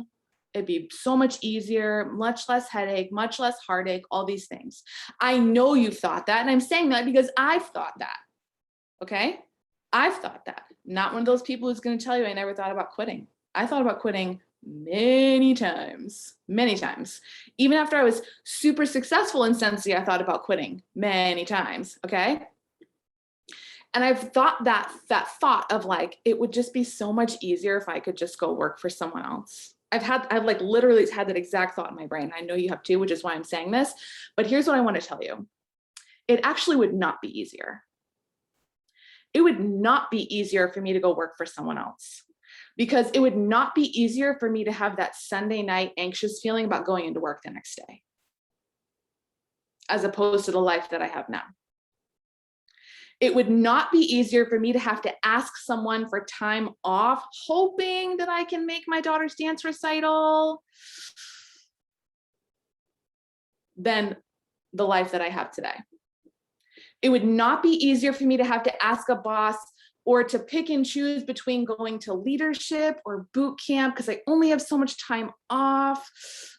It'd be so much easier, much less headache, much less heartache, all these things. I know you've thought that, and I'm saying that because I've thought that, okay? I've thought that. Not one of those people who's gonna tell you I never thought about quitting. I thought about quitting many times. Even after I was super successful in Scentsy, I thought about quitting many times, okay? And I've thought that thought of it would just be so much easier if I could just go work for someone else. I've literally had that exact thought in my brain. I know you have too, which is why I'm saying this. But here's what I want to tell you. It actually would not be easier. It would not be easier for me to go work for someone else, because it would not be easier for me to have that Sunday night anxious feeling about going into work the next day, as opposed to the life that I have now. It would not be easier for me to have to ask someone for time off, hoping that I can make my daughter's dance recital, than the life that I have today. It would not be easier for me to have to ask a boss or to pick and choose between going to leadership or boot camp because I only have so much time off.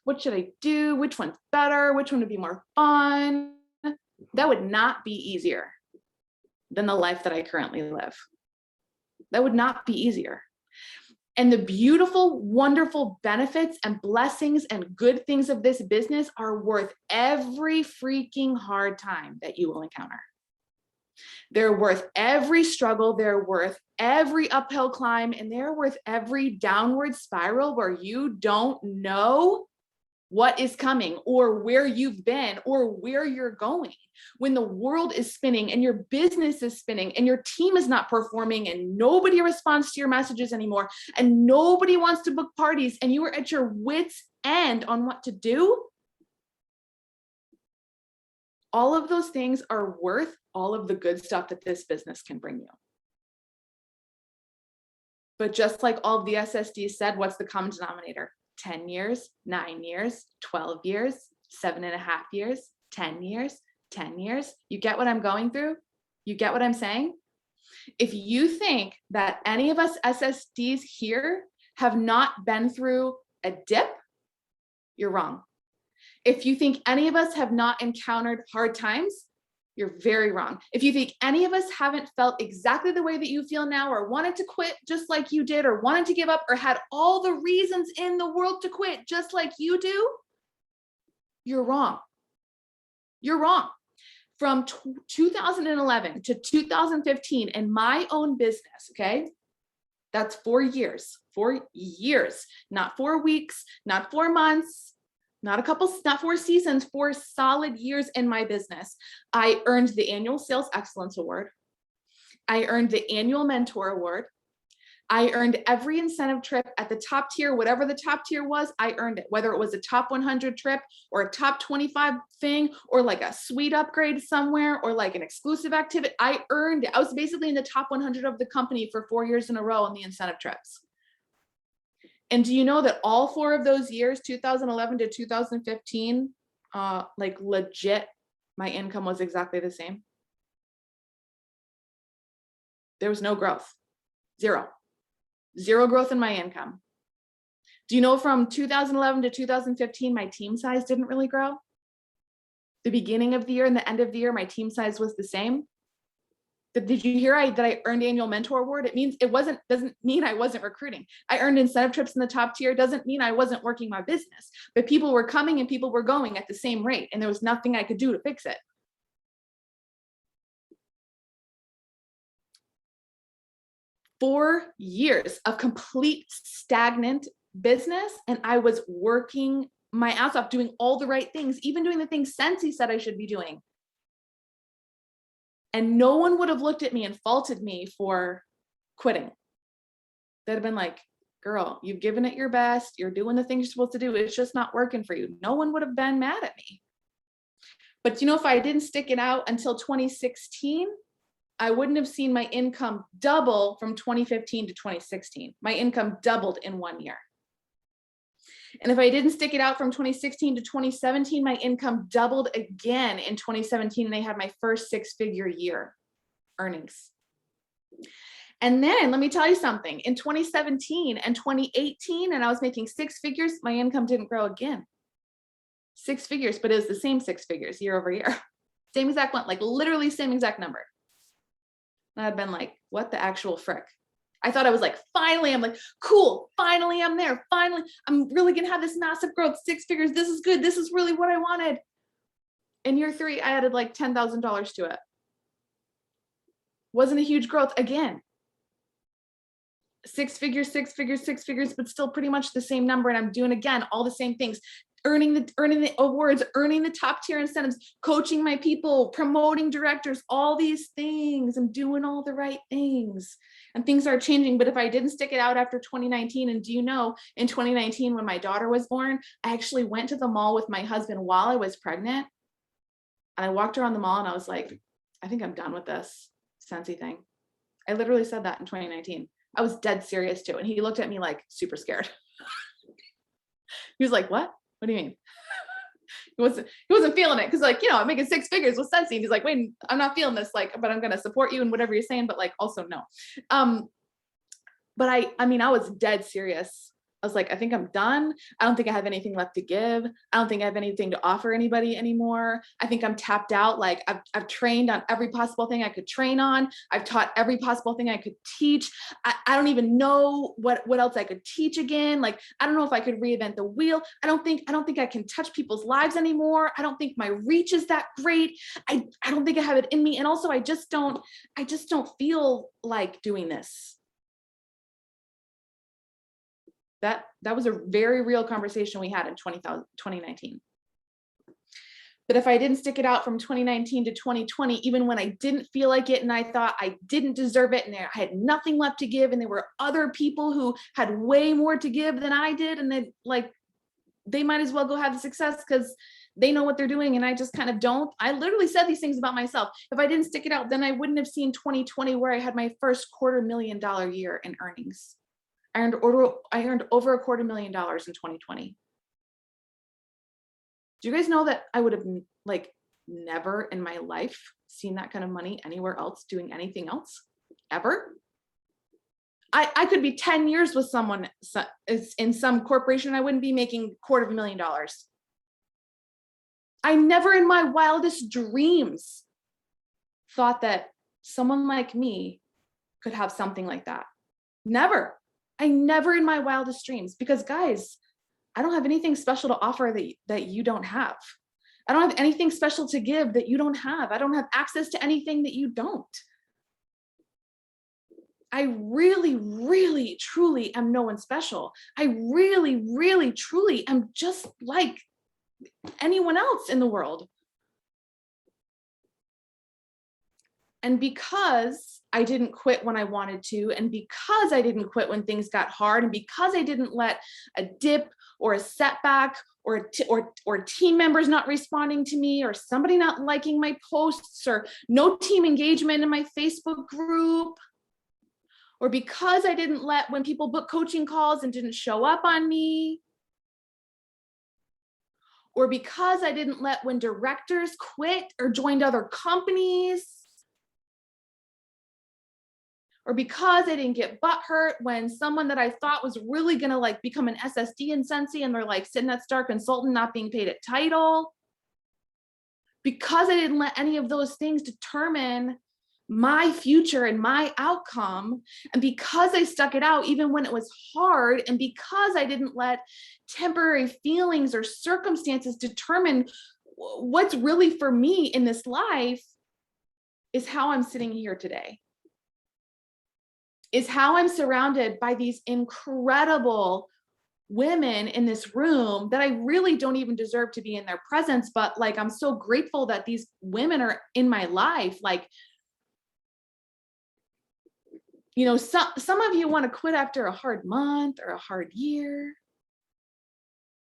What should I do? Which one's better? Which one would be more fun? That would not be easier than the life that I currently live. That would not be easier. And the beautiful, wonderful benefits and blessings and good things of this business are worth every freaking hard time that you will encounter. They're worth every struggle. They're worth every uphill climb, and they're worth every downward spiral where you don't know what is coming or where you've been or where you're going. When the world is spinning and your business is spinning and your team is not performing and nobody responds to your messages anymore and nobody wants to book parties and you are at your wits' end on what to do, all of those things are worth all of the good stuff that this business can bring you. But just like all of the SSDs said, what's the common denominator? 10 years, 9 years, 12 years, 7.5 years, 10 years, 10 years. You get what I'm going through? You get what I'm saying? If you think that any of us SSDs here have not been through a dip, you're wrong. If you think any of us have not encountered hard times, you're very wrong. If you think any of us haven't felt exactly the way that you feel now, or wanted to quit just like you did, or wanted to give up, or had all the reasons in the world to quit just like you do, you're wrong. You're wrong. from 2011 to 2015 in my own business, okay? That's 4 years, not 4 weeks, not 4 months, not 4 seasons, 4 solid years in my business. I earned the annual Sales Excellence Award. I earned the annual Mentor Award. I earned every incentive trip at the top tier, whatever the top tier was, I earned it, whether it was a top 100 trip or a top 25 thing, or like a suite upgrade somewhere, or like an exclusive activity. I earned it. I was basically in the top 100 of the company for 4 years in a row on the incentive trips. And do you know that all 4 of those years, 2011 to 2015, like legit, my income was exactly the same? There was no growth, zero growth in my income. Do you know from 2011 to 2015, my team size didn't really grow? The beginning of the year and the end of the year, my team size was the same. Did you hear that I earned annual mentor award? It means doesn't mean I wasn't recruiting. I earned incentive trips in the top tier. Doesn't mean I wasn't working my business, but people were coming and people were going at the same rate, and there was nothing I could do to fix it. Four years of complete stagnant business, and I was working my ass off, doing all the right things, even doing the things Scentsy said I should be doing. And no one would have looked at me and faulted me for quitting. They'd have been like, girl, you've given it your best. You're doing the things you're supposed to do. It's just not working for you. No one would have been mad at me. But you know, if I didn't stick it out until 2016, I wouldn't have seen my income double from 2015 to 2016. My income doubled in 1 year. And if I didn't stick it out from 2016 to 2017, my income doubled again in 2017, and I had my first 6-figure year earnings. And then let me tell you something, in 2017 and 2018, and I was making 6 figures, my income didn't grow again. 6 figures, but it was the same 6 figures year over year. Same exact one, like literally same exact number. And I'd been like, what the actual frick? I thought I was like, finally, I'm like, cool, finally I'm there. Finally, I'm really gonna have this massive growth, 6 figures. This is good. This is really what I wanted. In year 3, I added like $10,000 to it. Wasn't a huge growth again. 6 figures, 6 figures, 6 figures, but still pretty much the same number. And I'm doing again, all the same things. Earning the awards, earning the top tier incentives, coaching my people, promoting directors, all these things. I'm doing all the right things, and things are changing. But if I didn't stick it out after 2019, and do you know, in 2019, when my daughter was born, I actually went to the mall with my husband while I was pregnant. And I walked around the mall and I was like, I think I'm done with this Scentsy thing. I literally said that in 2019. I was dead serious too. And he looked at me like super scared. He was like, what? What do you mean? He wasn't feeling it, because like, you know, I'm making 6 figures with Scentsy. He's like, wait, I'm not feeling this, like, but I'm gonna support you in whatever you're saying, but like also no. But I mean, I was dead serious. I was like, I think I'm done. I don't think I have anything left to give. I don't think I have anything to offer anybody anymore. I think I'm tapped out. Like I've trained on every possible thing I could train on. I've taught every possible thing I could teach. I don't even know what else I could teach again. Like, I don't know if I could reinvent the wheel. I don't think I can touch people's lives anymore. I don't think my reach is that great. I don't think I have it in me. And also I just don't feel like doing this. That was a very real conversation we had in 2019. But if I didn't stick it out from 2019 to 2020, even when I didn't feel like it and I thought I didn't deserve it and I had nothing left to give, and there were other people who had way more to give than I did, and they might as well go have the success because they know what they're doing and I just kind of don't. I literally said these things about myself. If I didn't stick it out, then I wouldn't have seen 2020, where I had my first $250,000 year in earnings. I earned over $250,000 in 2020. Do you guys know that I would have like never in my life seen that kind of money anywhere else doing anything else ever? I could be 10 years with someone in some corporation. I wouldn't be making $250,000. I never in my wildest dreams thought that someone like me could have something like that. Never. I never in my wildest dreams, because guys, I don't have anything special to offer that you don't have. I don't have anything special to give that you don't have. I don't have access to anything that you don't. I really, really, truly am no one special. I really, really, truly am just like anyone else in the world. And because I didn't quit when I wanted to, and because I didn't quit when things got hard, and because I didn't let a dip or a setback or team members not responding to me, or somebody not liking my posts, or no team engagement in my Facebook group, or because I didn't let when people book coaching calls and didn't show up on me, or because I didn't let when directors quit or joined other companies, or because I didn't get butthurt when someone that I thought was really gonna like become an SSD in Scentsy and they're like sitting at star consultant not being paid at title, because I didn't let any of those things determine my future and my outcome, and because I stuck it out even when it was hard, and because I didn't let temporary feelings or circumstances determine what's really for me in this life, is how I'm sitting here today. Is how I'm surrounded by these incredible women in this room that I really don't even deserve to be in their presence, but like I'm so grateful that these women are in my life. Like, you know, some of you want to quit after a hard month or a hard year,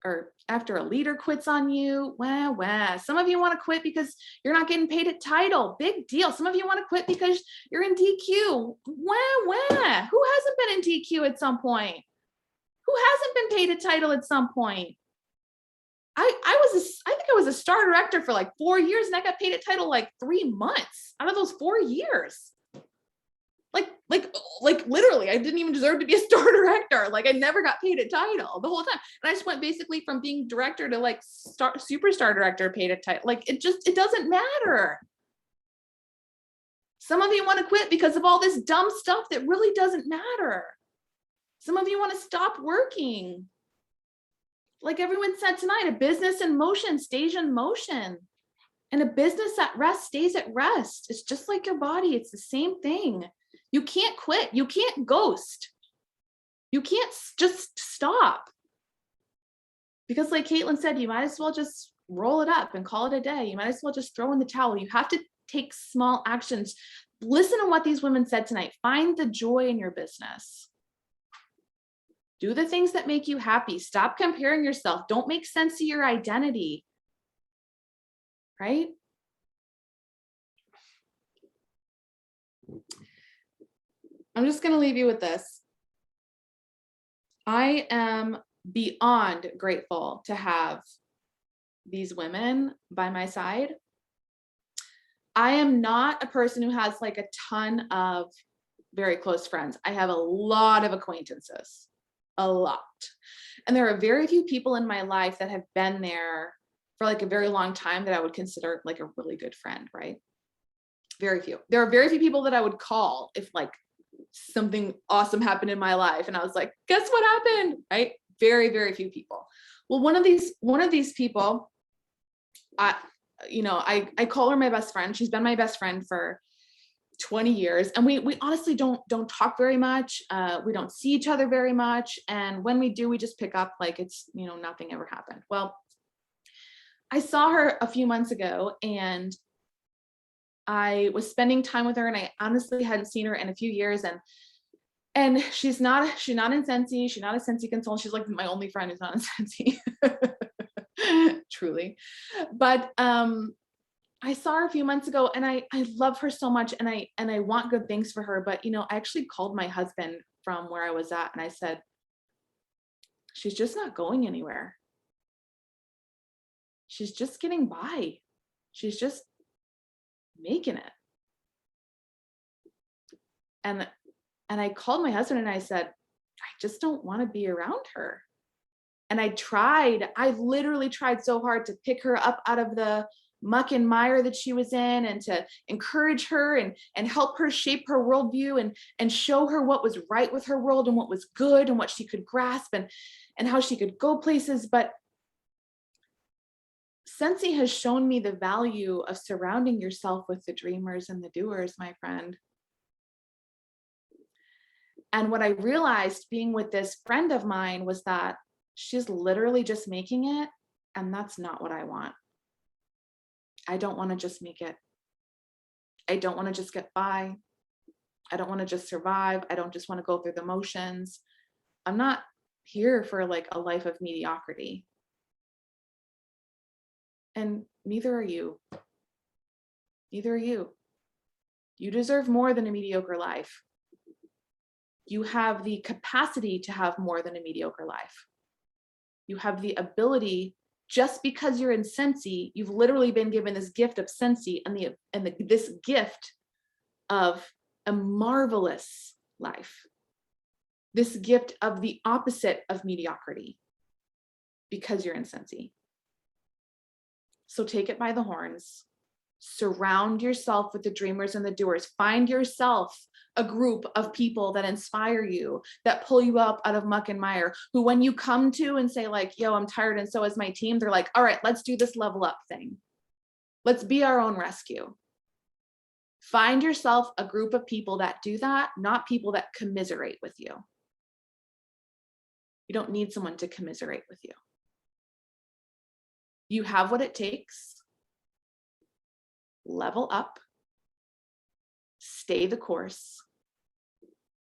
or after a leader quits on you. Wah. Some of you want to quit because you're not getting paid at title. Big deal. Some of you want to quit because you're in DQ. Wah. Who hasn't been in DQ at some point? Who hasn't been paid at title at some point? I think I was a star director for like 4 years, and I got paid at title like 3 months out of those 4 years. Like literally, I didn't even deserve to be a star director. Like I never got paid at title the whole time. And I just went basically from being director to like superstar director paid at title. Like it doesn't matter. Some of you want to quit because of all this dumb stuff that really doesn't matter. Some of you want to stop working. Like everyone said tonight, a business in motion stays in motion. And a business at rest stays at rest. It's just like your body. It's the same thing. You can't quit. You can't ghost. You can't just stop. Because like Caitlin said, you might as well just roll it up and call it a day. You might as well just throw in the towel. You have to take small actions. Listen to what these women said tonight. Find the joy in your business. Do the things that make you happy. Stop comparing yourself. Don't make sense of your identity. Right? I'm just going to leave you with this. I am beyond grateful to have these women by my side. I am not a person who has like a ton of very close friends. I have a lot of acquaintances, a lot. And there are very few people in my life that have been there for like a very long time that I would consider like a really good friend, right? Very few. There are very few people that I would call if like something awesome happened in my life and I was like, guess what happened, right? Very, very few people. Well, one of these people, I call her my best friend. She's been my best friend for 20 years. And we honestly don't talk very much. We don't see each other very much. And when we do, we just pick up like it's, nothing ever happened. Well, I saw her a few months ago and I was spending time with her and I honestly hadn't seen her in a few years. And she's not in Scentsy. She's not a Scentsy consultant. She's like my only friend who's not in Scentsy. Truly. But I saw her a few months ago and I love her so much and I want good things for her. But I actually called my husband from where I was at and I said, she's just not going anywhere. She's just getting by. She's just making it. And I called my husband and I said, I just don't want to be around her. And I literally tried so hard to pick her up out of the muck and mire that she was in and to encourage her and help her shape her worldview and show her what was right with her world and what was good and what she could grasp and how she could go places. But Scentsy has shown me the value of surrounding yourself with the dreamers and the doers, my friend. And what I realized being with this friend of mine was that she's literally just making it, and that's not what I want. I don't want to just make it. I don't want to just get by. I don't want to just survive. I don't just want to go through the motions. I'm not here for like a life of mediocrity. And neither are you. Neither are you. You deserve more than a mediocre life. You have the capacity to have more than a mediocre life. You have the ability, just because you're in Scentsy, you've literally been given this gift of Scentsy and this gift of a marvelous life. This gift of the opposite of mediocrity, because you're in Scentsy. So take it by the horns. Surround yourself with the dreamers and the doers. Find yourself a group of people that inspire you, that pull you up out of muck and mire, who when you come to and say like, yo, I'm tired and so is my team, they're like, all right, let's do this level up thing. Let's be our own rescue. Find yourself a group of people that do that, not people that commiserate with you. You don't need someone to commiserate with you. You have what it takes. Level up, stay the course,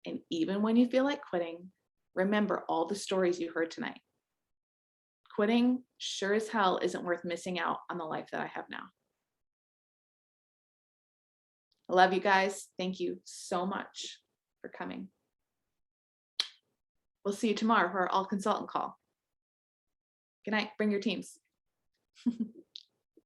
and even when you feel like quitting, remember all the stories you heard tonight. Quitting sure as hell isn't worth missing out on the life that I have now. I love you guys. Thank you so much for coming. We'll see you tomorrow for our all consultant call. Good night. Bring your teams.